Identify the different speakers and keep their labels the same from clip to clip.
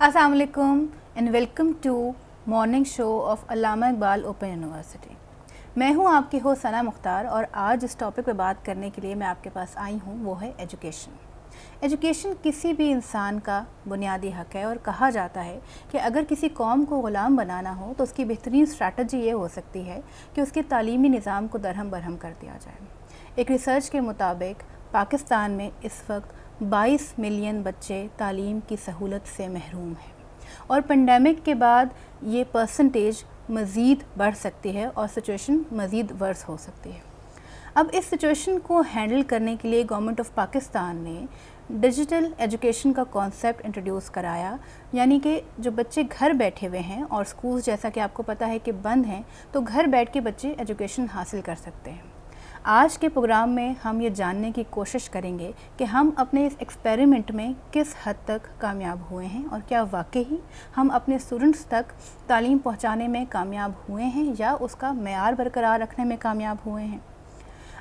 Speaker 1: अस्सलाम वालेकुम and welcome to morning show of Allama Iqbal Open University. मैं हूं आपकी होस्ट सना मुख्तार और आज इस टॉपिक पे बात करने के लिए मैं आपके पास आई हूं, वो है एजुकेशन। एजुकेशन किसी भी इंसान का बुनियादी हक है और कहा जाता है कि अगर किसी कौम को ग़ुलाम बनाना हो तो उसकी बेहतरीन स्ट्रैटेजी ये हो सकती है कि उसके तालीमी निज़ाम को दरहम बरहम कर दिया जाए। एक रिसर्च के मुताबिक पाकिस्तान में इस वक्त 22 मिलियन बच्चे तालीम की सहूलत से महरूम हैं और पेंडेमिक के बाद ये परसेंटेज मज़ीद बढ़ सकती है और सिचुएशन मज़ीद वर्स हो सकती है। अब इस सिचुएशन को हैंडल करने के लिए गवर्नमेंट ऑफ पाकिस्तान ने डिजिटल एजुकेशन का कॉन्सेप्ट इंट्रोड्यूस कराया, यानी कि जो बच्चे घर बैठे हुए हैं और स्कूल जैसा कि आपको पता है कि बंद हैं, तो घर बैठ के बच्चे एजुकेशन हासिल कर सकते हैं। आज के प्रोग्राम में हम ये जानने की कोशिश करेंगे कि हम अपने इस एक्सपेरिमेंट में किस हद तक कामयाब हुए हैं और क्या वाकई हम अपने स्टूडेंट्स तक तालीम पहुंचाने में कामयाब हुए हैं या उसका मेयार बरकरार रखने में कामयाब हुए हैं।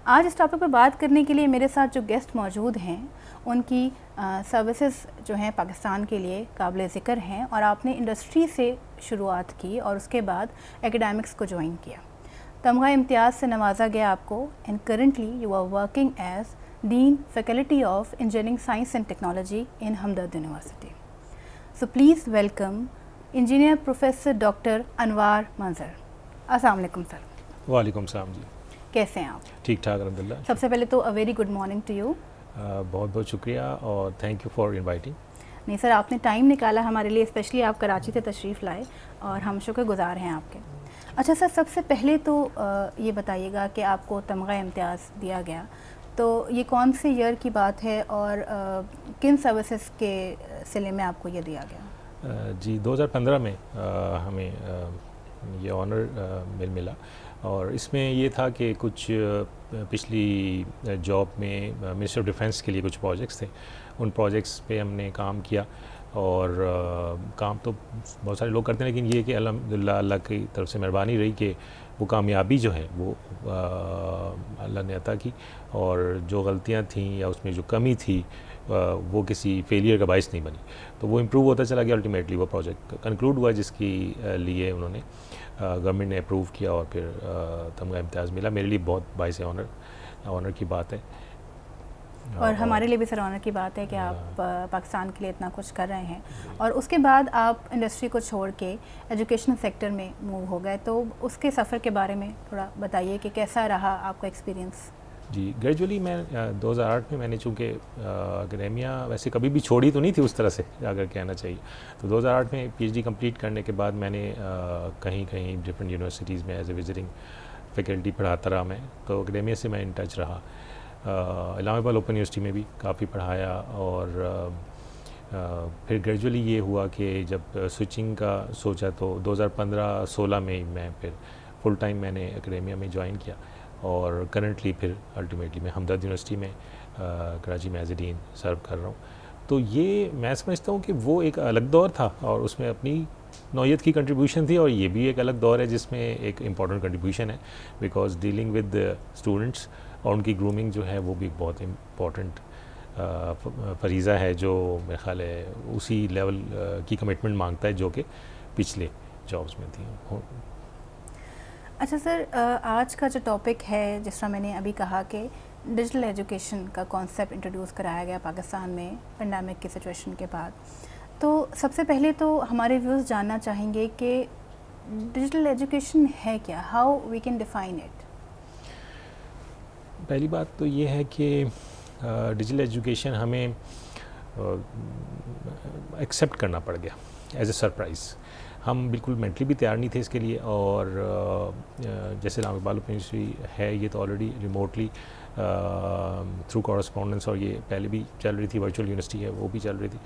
Speaker 1: आज इस टॉपिक पर बात करने के लिए मेरे साथ जो गेस्ट मौजूद हैं उनकी सर्विसेज जो हैं पाकिस्तान के लिए काबिल ज़िक्र हैं और आपने इंडस्ट्री से शुरुआत की और उसके बाद एकेडमिक्स को ज्वाइन किया। तमगा इम्तियाज़ से नवाजा गया आपको and currently you are working as dean faculty of engineering science and technology in Hamdard university. So please welcome engineer professor doctor Anwar Manzar. अस्सलाम वालेकुम सर।
Speaker 2: वालेकुम सलाम जी,
Speaker 1: कैसे हैं आप?
Speaker 2: ठीक ठाक अल्हम्दुलिल्लाह।
Speaker 1: सबसे पहले तो a very good morning to you.
Speaker 2: बहुत बहुत शुक्रिया और थैंक यू फॉर इनवाइटिंग।
Speaker 1: नहीं सर, आपने टाइम निकाला हमारे लिए, स्पेशली आप कराची से तशरीफ़ लाए और हम शुक्रगुज़ार हैं आपके। अच्छा सर, सबसे पहले तो ये बताइएगा कि आपको तमगा इम्तियाज़ दिया गया तो ये कौन से ईयर की बात है और किन सर्विसेज के सिले में आपको ये दिया गया?
Speaker 2: जी 2015 में हमें ये ऑनर मिला और इसमें ये था कि कुछ पिछली जॉब में मिनिस्ट्री ऑफ डिफेंस के लिए कुछ प्रोजेक्ट्स थे, उन प्रोजेक्ट्स पे हमने काम किया और काम तो बहुत सारे लोग करते हैं, लेकिन ये कि अल्हम्दुलिल्लाह अल्लाह की तरफ से मेहरबानी रही कि वो कामयाबी जो है वो अल्लाह ने अता की और जो गलतियां थीं या उसमें जो कमी थी वो किसी फेलियर का बाइस नहीं बनी, तो वो इम्प्रूव होता चला गया। अल्टीमेटली वो प्रोजेक्ट कंक्लूड हुआ जिसकी लिए उन्होंने गवर्नमेंट ने अप्रूव किया और फिर तमगा इम्तियाज़ मिला। मेरे लिए बहुत बाइस ऑनर की बात है
Speaker 1: और हमारे लिए भी सर ऑनर की बात है कि आप पाकिस्तान के लिए इतना कुछ कर रहे हैं और उसके बाद आप इंडस्ट्री को छोड़ के एजुकेशनल सेक्टर में मूव हो गए, तो उसके सफ़र के बारे में थोड़ा बताइए कि कैसा रहा आपका एक्सपीरियंस?
Speaker 2: जी ग्रेजुअली मैं 2008 में मैंने चूँकि एकेडेमिया वैसे कभी भी छोड़ी तो नहीं थी उस तरह से अगर कहना चाहिए, तो 2008 में पीएचडी कंप्लीट करने के बाद मैंने कहीं कहीं डिफरेंट यूनिवर्सिटीज़ में एज ए विजिटिंग फैकल्टी पढ़ाता रहा मैं, तो एकेडेमिया से मैं इन टच रहा। अल्लामा इकबाल ओपन यूनिवर्सिटी में भी काफ़ी पढ़ाया और फिर ग्रेजुअली ये हुआ कि जब स्विचिंग का सोचा तो 2015-16 में ही मैं फिर फुल टाइम मैंने एकेडेमिया में ज्वाइन किया और करंटली फिर अल्टीमेटली मैं हमदर्द यूनिवर्सिटी में कराची में एज ए डीन सर्व कर रहा हूँ। तो ये मैं समझता हूँ कि वो एक अलग दौर था और उसमें अपनी नौयत की कंट्रीब्यूशन थी और ये भी एक अलग दौर है जिसमें एक इम्पॉर्टेंट कंट्रीब्यूशन है, बिकॉज डीलिंग विद स्टूडेंट्स और उनकी ग्रूमिंग जो है वो भी एक बहुत इम्पॉर्टेंट फरीज़ा है जो मेरे ख्याल है उसी लेवल की कमिटमेंट मांगता है जो कि पिछले जॉब्स में थी।
Speaker 1: अच्छा सर, आज का जो टॉपिक है, जिस तरह मैंने अभी कहा कि डिजिटल एजुकेशन का कॉन्सेप्ट इंट्रोड्यूस कराया गया पाकिस्तान में पेंडेमिक की सिचुएशन के बाद, तो सबसे पहले तो हमारे व्यूज़ जानना चाहेंगे कि डिजिटल एजुकेशन है क्या, how we can define it?
Speaker 2: पहली बात तो ये है कि डिजिटल एजुकेशन हमें एक्सेप्ट करना पड़ गया एज ए सरप्राइज़। हम बिल्कुल मेंटली भी तैयार नहीं थे इसके लिए और जैसे अल्लामा इकबाल ओपन यूनिवर्सिटी है ये तो ऑलरेडी रिमोटली थ्रू कॉरस्पॉन्डेंस और ये पहले भी चल रही थी, वर्चुअल यूनिवर्सिटी है वो भी चल रही थी,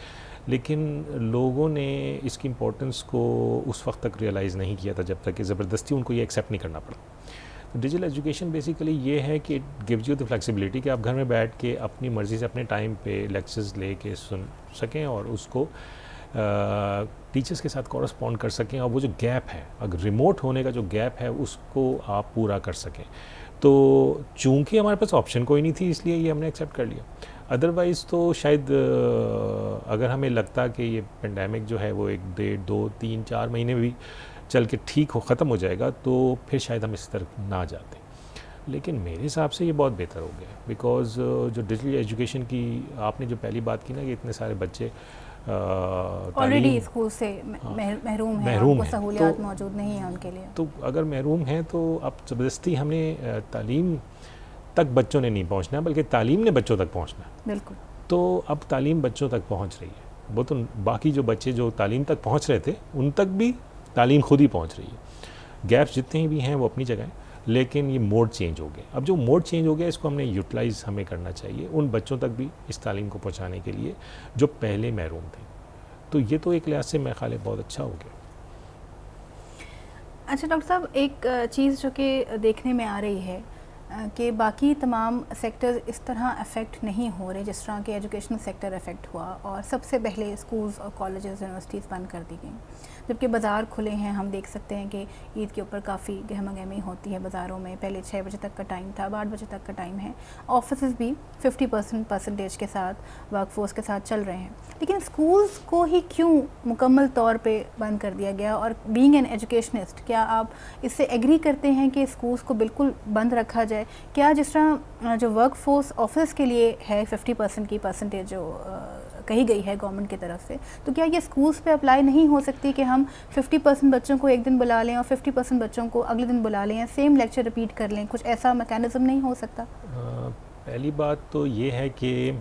Speaker 2: लेकिन लोगों ने इसकी इम्पोर्टेंस को उस वक्त तक रियलाइज़ नहीं किया था जब तक कि ज़बरदस्ती उनको ये एक्सेप्ट नहीं करना पड़ा। तो डिजिटल एजुकेशन बेसिकली ये है कि it gives you the flexibility कि आप घर में बैठ के अपनी मर्ज़ी से अपने टाइम पे लेक्चर्स ले के सुन सकें और उसको टीचर्स के साथ कॉरस्पॉन्ड कर सकें और वो जो गैप है, अगर रिमोट होने का जो गैप है उसको आप पूरा कर सकें। तो चूंकि हमारे पास ऑप्शन कोई नहीं थी इसलिए ये हमने एक्सेप्ट कर लिया। अदरवाइज़ तो शायद अगर हमें लगता कि ये पेंडेमिक जो है वो 1 डेढ़ 2 3 4 महीने भी चल के ठीक हो ख़त्म हो जाएगा तो फिर शायद हम इस तरफ ना जाते। लेकिन मेरे हिसाब से ये बहुत बेहतर हो गया, बिकॉज़ जो डिजिटल एजुकेशन की आपने जो पहली बात की ना कि इतने सारे बच्चे
Speaker 1: ऑलरेडी स्कूल से महरूम हैं, उनको सहूलियात मौजूद नहीं है उनके लिए।
Speaker 2: तो अगर महरूम हैं तो अब ज़बरदस्ती हमने तालीम तक बच्चों ने नहीं पहुंचना, बल्कि तालीम ने बच्चों तक पहुंचना।
Speaker 1: बिल्कुल।
Speaker 2: तो अब तालीम बच्चों तक पहुंच रही है, वो तो बाकी जो बच्चे जो तालीम तक पहुंच रहे थे उन तक भी तालीम खुद ही पहुंच रही है। गैप्स जितने भी हैं वो अपनी जगह हैं, लेकिन ये मोड चेंज हो गया। अब जो मोड चेंज हो गया इसको हमने यूटिलाइज़ हमें करना चाहिए उन बच्चों तक भी इस तालीम को पहुँचाने के लिए जो पहले महरूम थे। तो ये तो एक लिहाज से मेरे ख्याल है बहुत अच्छा हो गया।
Speaker 1: अच्छा डॉक्टर साहब, एक चीज़ जो कि देखने में आ रही है कि बाकी तमाम सेक्टर इस तरह अफेक्ट नहीं हो रहे जिस तरह के एजुकेशनल सेक्टर अफेक्ट हुआ, और सबसे पहले स्कूल्स और कॉलेजेस यूनिवर्सिटीज़ बंद कर दी गई, जबकि बाज़ार खुले हैं। हम देख सकते हैं कि ईद के ऊपर काफ़ी गहमा गहमी होती है बाज़ारों में। पहले 6 बजे तक का टाइम था, अब 8 बजे तक का टाइम है। ऑफिस भी 50% के साथ वर्कफोर्स के साथ चल रहे हैं, लेकिन स्कूल्स को ही क्यों मुकम्मल तौर पे बंद कर दिया गया? और बीइंग एन एजुकेशनिस्ट, क्या आप इससे एग्री करते हैं कि स्कूल्स को बिल्कुल बंद रखा जाए? क्या जिस तरह जो वर्कफोर्स ऑफिस के लिए है 50% की परसेंटेज जो कही गई है गवर्नमेंट की तरफ से, तो क्या ये स्कूल्स पे अप्लाई नहीं हो सकती कि हम 50% बच्चों को एक दिन बुला लें और 50% बच्चों को अगले दिन बुला लें, या सेम लेक्चर रिपीट कर लें? कुछ ऐसा मैकेनिज्म नहीं हो सकता?
Speaker 2: पहली बात तो ये है कि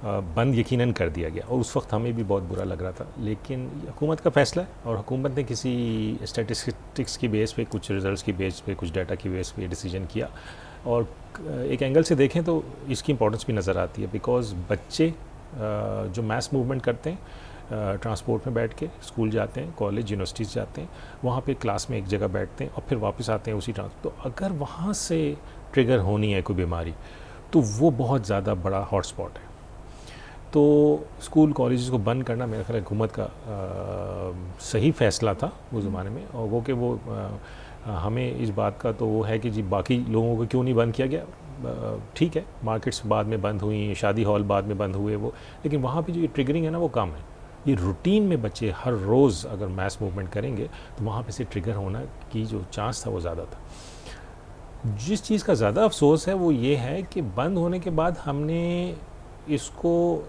Speaker 2: बंद यकीनन कर दिया गया और उस वक्त हमें भी बहुत बुरा लग रहा था, लेकिन हुकूमत का फ़ैसला है और हुकूमत ने किसी स्टैटिस्टिक्स की बेस पे, कुछ रिजल्ट्स की बेस पे, कुछ डाटा की बेस पे डिसीजन किया। और एक एंगल से देखें तो इसकी इंपॉर्टेंस भी नज़र आती है, बिकॉज़ बच्चे जो मैस मूवमेंट करते हैं, ट्रांसपोर्ट में बैठ के स्कूल जाते हैं, कॉलेज यूनिवर्सिटीज़ जाते हैं, वहाँ पे क्लास में एक जगह बैठते हैं और फिर वापस आते हैं उसी तो अगर वहाँ से ट्रिगर होनी है कोई बीमारी तो वो बहुत ज़्यादा बड़ा हॉटस्पॉट है। तो स्कूल कॉलेजेस को बंद करना मेरा ख्याल हुकूमत का सही फ़ैसला था उस ज़माने में, और वो कि वो हमें इस बात का तो वो है कि जी बाकी लोगों को क्यों नहीं बंद किया गया। ठीक है, मार्केट्स बाद में बंद हुई, शादी हॉल बाद में बंद हुए वो, लेकिन वहाँ पे जो ये ट्रिगरिंग है ना वो कम है। ये रूटीन में बच्चे हर रोज़ अगर मैस मूवमेंट करेंगे तो वहाँ पे से ट्रिगर होना की जो चांस था वो ज़्यादा था। जिस चीज़ का ज़्यादा अफसोस है वो ये है कि बंद होने के बाद हमने इसको,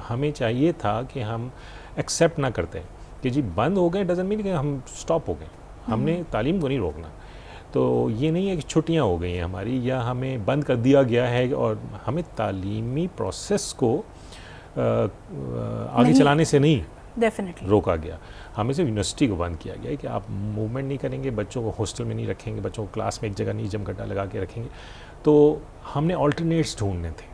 Speaker 2: हमें चाहिए था कि हम एक्सेप्ट ना करते कि जी बंद हो गए डजंट मीन कि हम स्टॉप हो गए। हमने तालीम को नहीं रोकना। तो ये नहीं है कि छुट्टियां हो गई हैं हमारी या हमें बंद कर दिया गया है, और हमें तालीमी प्रोसेस को आगे चलाने से नहीं
Speaker 1: डेफिनेटली
Speaker 2: रोका गया। हमें सिर्फ यूनिवर्सिटी को बंद किया गया है कि आप मूवमेंट नहीं करेंगे, बच्चों को हॉस्टल में नहीं रखेंगे, बच्चों को क्लास में एक जगह नहीं जमघटा लगा के रखेंगे। तो हमने ऑल्टरनेट्स ढूंढने थे,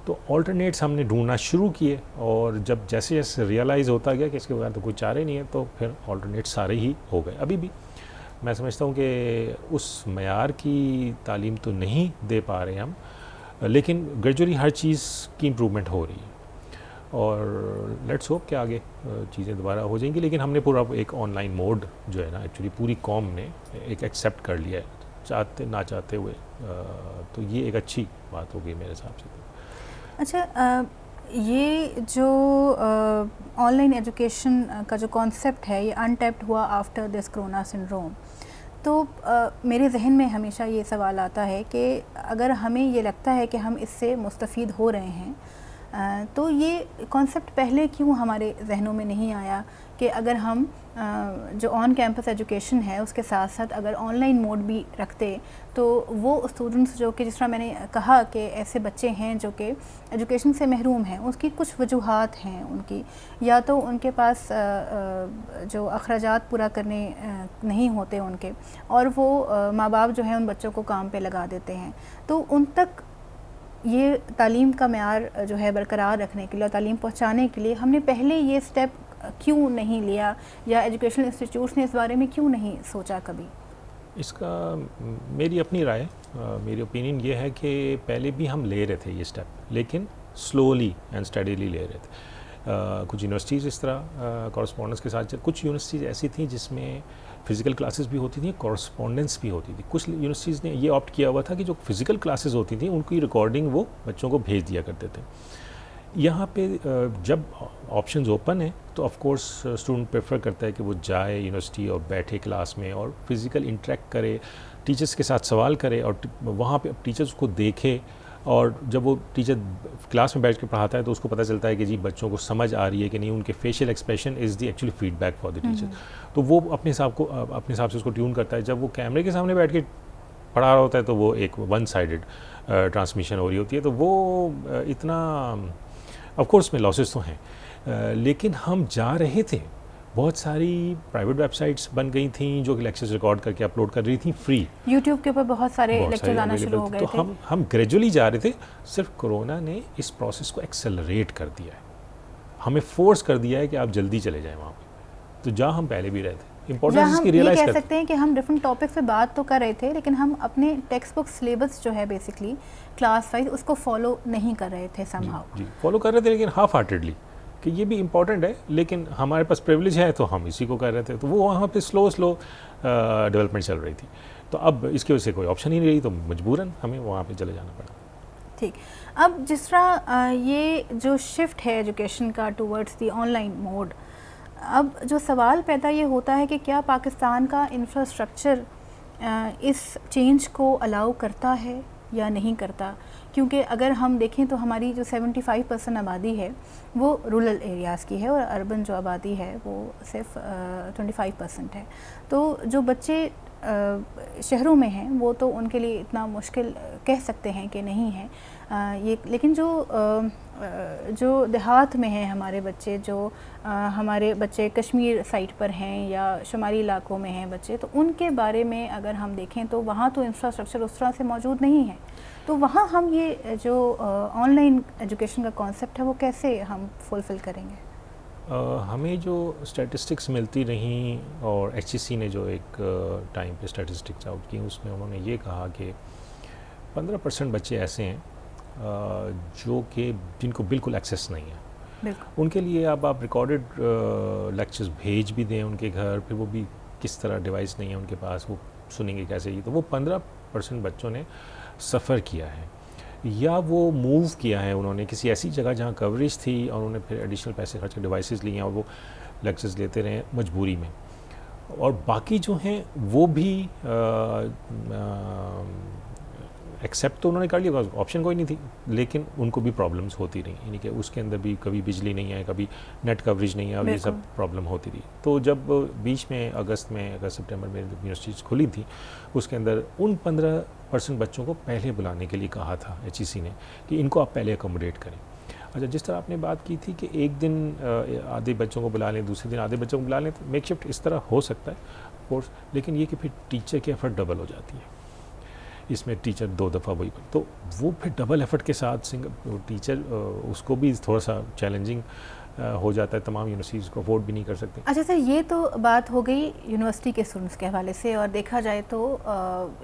Speaker 2: तो ऑल्टरनेट्स हमने ढूंढना शुरू किए, और जब जैसे जैसे रियलाइज़ होता गया कि इसके बगैर तो कोई चारे नहीं है, तो फिर ऑल्टरनेट्स सारे ही हो गए। अभी भी मैं समझता हूँ कि उस मयार की तालीम तो नहीं दे पा रहे हम, लेकिन ग्रेजुअली हर चीज़ की इम्प्रूवमेंट हो रही है, और लेट्स होप कि आगे चीज़ें दोबारा हो जाएंगी। लेकिन हमने पूरा एक ऑनलाइन मोड जो है ना एक्चुअली पूरी कौम ने एक एक्सेप्ट कर लिया है, चाहते ना चाहते हुए। तो ये एक अच्छी बात हो गई मेरे हिसाब से।
Speaker 1: अच्छा, ये जो ऑनलाइन एजुकेशन का जो कॉन्सेप्ट है ये अनटैप्ड हुआ आफ्टर दिस कोरोना सिंड्रोम, तो मेरे जहन में हमेशा ये सवाल आता है कि अगर हमें ये लगता है कि हम इससे मुस्तफ़ीद हो रहे हैं, तो ये कॉन्सेप्ट पहले क्यों हमारे जहनों में नहीं आया कि अगर हम जो ऑन कैंपस एजुकेशन है उसके साथ साथ अगर ऑनलाइन मोड भी रखते तो वो स्टूडेंट्स जो कि जिस तरह मैंने कहा कि ऐसे बच्चे हैं जो कि एजुकेशन से महरूम हैं, उसकी कुछ वजूहात हैं उनकी, या तो उनके पास जो अखराजात पूरा करने नहीं होते उनके, और वो माँ बाप जो है उन बच्चों को काम पे लगा देते हैं। तो उन तक ये तालीम का मयार जो है बरकरार रखने के लिए और तालीम पहुँचाने के लिए हमने पहले ये स्टेप क्यों नहीं लिया, या एजुकेशनल इंस्टीट्यूट्स ने इस बारे में क्यों नहीं सोचा कभी? इसका
Speaker 2: मेरी अपनी राय, मेरी ओपिनियन ये है कि पहले भी हम ले रहे थे ये स्टेप, लेकिन स्लोली एंड स्टडीली ले रहे थे। कुछ यूनिवर्सिटीज़ इस तरह कॉरस्पॉन्डेंस के साथ, कुछ यूनिवर्सिटीज़ ऐसी थी जिसमें फ़िज़िकल क्लासेस भी होती थी, कॉरस्पॉन्डेंस भी होती थी। कुछ यूनिवर्सिटीज़ ने ये ऑप्ट किया हुआ था कि जो फ़िज़िकल क्लासेस होती थी उनकी रिकॉर्डिंग वो बच्चों को भेज दिया करते थे। यहाँ पे जब ऑप्शंस ओपन है तो ऑफ कोर्स स्टूडेंट प्रेफर करता है कि वो जाए यूनिवर्सिटी और बैठे क्लास में और फिज़िकल इंटरेक्ट करे, टीचर्स के साथ सवाल करे और वहाँ पे टीचर्स को देखे, और जब वो टीचर क्लास में बैठ के पढ़ाता है तो उसको पता चलता है कि जी बच्चों को समझ आ रही है कि नहीं, उनके facial expression is the actually feedback for the teacher. तो वो अपने हिसाब से उसको ट्यून करता है। जब वो कैमरे के सामने बैठ के पढ़ा रहा होता है तो वो एक वन साइडेड ट्रांसमिशन हो रही होती है, तो वो इतना ऑफ कोर्स में लॉसेस तो हैं, लेकिन हम जा रहे थे। बहुत सारी प्राइवेट वेबसाइट्स बन गई थी जो कि लेक्चर्स रिकॉर्ड करके अपलोड कर रही थी फ्री।
Speaker 1: यूट्यूब के ऊपर बहुत सारे लेक्चर आना शुरू हो गए
Speaker 2: तो
Speaker 1: थे।
Speaker 2: हम ग्रेजुअली जा रहे थे। सिर्फ कोरोना ने इस प्रोसेस को एक्सेलरेट कर दिया है, हमें फोर्स कर दिया है कि आप जल्दी चले जाएं वहाँ पे। तो जहाँ हम पहले भी रहे थे, इंपॉर्टेंस इसकी रियलाइज
Speaker 1: कह सकते हैं कि हम डिफरेंट टॉपिक्स पे बात तो कर रहे थे, लेकिन हम अपने टेक्स्ट बुक सिलेबस जो है बेसिकली क्लास वाइज उसको फॉलो नहीं कर रहे थे समहाउ।
Speaker 2: जी फॉलो कर रहे थे, लेकिन हाफ हार्टेडली कि ये भी इम्पॉर्टेंट है, लेकिन हमारे पास प्रिविलेज है तो हम इसी को कर रहे थे। तो वो वहाँ पे स्लो डेवलपमेंट चल रही थी। तो अब इसकी वजह से कोई ऑप्शन ही नहीं रही, तो मजबूरन हमें वहाँ पे चले जाना पड़ा।
Speaker 1: ठीक, अब जिस तरह ये जो शिफ्ट है एजुकेशन का टूवर्ड्स दी ऑनलाइन मोड, अब जो सवाल पैदा ये होता है कि क्या पाकिस्तान का इंफ्रास्ट्रक्चर इस चेंज को अलाउ करता है या नहीं करता, क्योंकि अगर हम देखें तो हमारी जो 75% आबादी है वो रूरल एरियाज़ की है और अर्बन जो आबादी है वो सिर्फ 25% है। तो जो बच्चे शहरों में हैं वो तो उनके लिए इतना मुश्किल कह सकते हैं कि नहीं है ये, लेकिन जो देहात में हैं हमारे बच्चे, जो हमारे बच्चे कश्मीर साइड पर हैं या शुमारी इलाकों में हैं बच्चे, तो उनके बारे में अगर हम देखें तो वहाँ तो इंफ्रास्ट्रक्चर उस तरह से मौजूद नहीं है। तो वहाँ हम ये जो ऑनलाइन एजुकेशन का कॉन्सेप्ट है वो कैसे हम फुलफ़िल करेंगे?
Speaker 2: हमें जो स्टैटिस्टिक्स मिलती रहीं और HEC ने जो एक टाइम पे स्टैटिस्टिक्स आउट की, उसमें उन्होंने ये कहा कि 15% बच्चे ऐसे हैं जो कि जिनको बिल्कुल एक्सेस नहीं है। उनके लिए अब आप रिकॉर्डेड लेक्चर्स भेज भी दें उनके घर, फिर वो भी किस तरह डिवाइस नहीं है उनके पास, वो सुनेंगे कैसे? ये तो वो 15% बच्चों ने सफ़र किया है, या वो मूव किया है उन्होंने किसी ऐसी जगह जहाँ कवरेज थी और उन्होंने फिर एडिशनल पैसे खर्च कर डिवाइसेस लिए और वो लेक्चर्स लेते रहे मजबूरी में। और बाकी जो हैं वो भी एक्सेप्ट तो उन्होंने कर लिया, ऑप्शन कोई नहीं थी, लेकिन उनको भी प्रॉब्लम्स होती रही, यानी कि उसके अंदर भी कभी बिजली नहीं है, कभी नेट कवरेज नहीं है, और ये सब प्रॉब्लम होती रही। तो जब बीच में अगस्त सितंबर में यूनिवर्सिटीज़ खुली थी, उसके अंदर उन 15% बच्चों को पहले बुलाने के लिए कहा था HEC ने कि इनको आप पहले अकोमोडेट करें। अच्छा, जिस तरह आपने बात की थी कि एक दिन आधे बच्चों को बुला लें, दूसरे दिन आधे बच्चों को बुला लें, तो मेक शिफ्ट इस तरह हो सकता है कोर्स, लेकिन ये कि फिर टीचर की एफर्ट डबल हो जाती है। इसमें टीचर 2 दफ़ा वही, तो वो फिर डबल एफर्ट के साथ टीचर उसको भी थोड़ा सा चैलेंजिंग हो जाता है, तमाम यूनिवर्सिटीज़ को अफोर्ड भी नहीं कर सकते।
Speaker 1: अच्छा सर, ये तो बात हो गई यूनिवर्सिटी के स्टूडेंट्स के हवाले से, और देखा जाए तो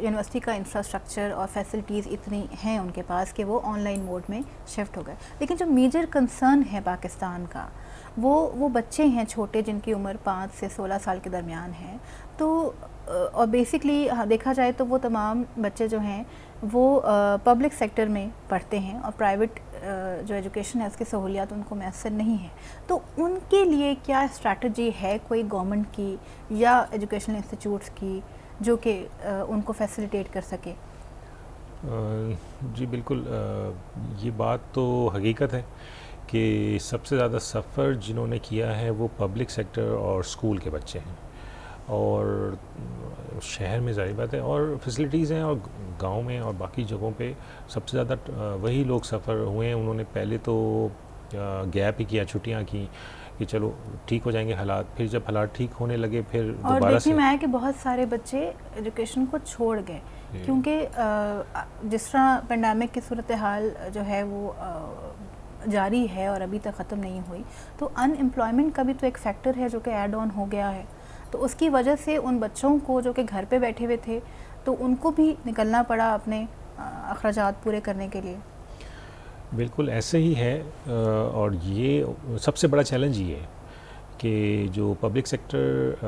Speaker 1: यूनिवर्सिटी का इंफ्रास्ट्रक्चर और फैसिलिटीज़ इतनी हैं उनके पास कि वो ऑनलाइन मोड में शिफ्ट हो गए। लेकिन जो मेजर कंसर्न है पाकिस्तान का वो बच्चे हैं छोटे, जिनकी उम्र 5 से 16 साल के दरमियान है। तो और बेसिकली देखा जाए तो वो तमाम बच्चे जो हैं वो पब्लिक सेक्टर में पढ़ते हैं और प्राइवेट जो एजुकेशन है उसकी सहूलियात उनको मैसर नहीं है। तो उनके लिए क्या स्ट्रैटेजी है कोई गवर्नमेंट की या एजुकेशनल इंस्टीट्यूट्स की जो कि उनको फैसिलिटेट कर सके?
Speaker 2: जी बिल्कुल, ये बात तो हकीकत है कि सबसे ज़्यादा सफ़र जिन्होंने किया है वो पब्लिक सेक्टर और स्कूल के बच्चे हैं, और शहर में ज़ाहिर बात है और फैसिलिटीज़ हैं, और गांव में और बाकी जगहों पे सबसे ज़्यादा वही लोग सफ़र हुए हैं। उन्होंने पहले तो गैप ही किया, छुट्टियां की कि चलो ठीक हो जाएंगे हालात, फिर जब हालात ठीक होने लगे फिर दोबारा से।
Speaker 1: देखने में आया कि बहुत सारे बच्चे एजुकेशन को छोड़ गए, क्योंकि जिस तरह पेंडेमिक की सूरत हाल जो है वो जारी है और अभी तक ख़त्म नहीं हुई, तो अनएम्प्लॉयमेंट का भी तो एक फैक्टर है जो कि ऐड ऑन हो गया है। तो उसकी वजह से उन बच्चों को जो कि घर पे बैठे हुए थे तो उनको भी निकलना पड़ा अपने अखराजात पूरे करने के लिए।
Speaker 2: बिल्कुल ऐसे ही है, और ये सबसे बड़ा चैलेंज ये है कि जो पब्लिक सेक्टर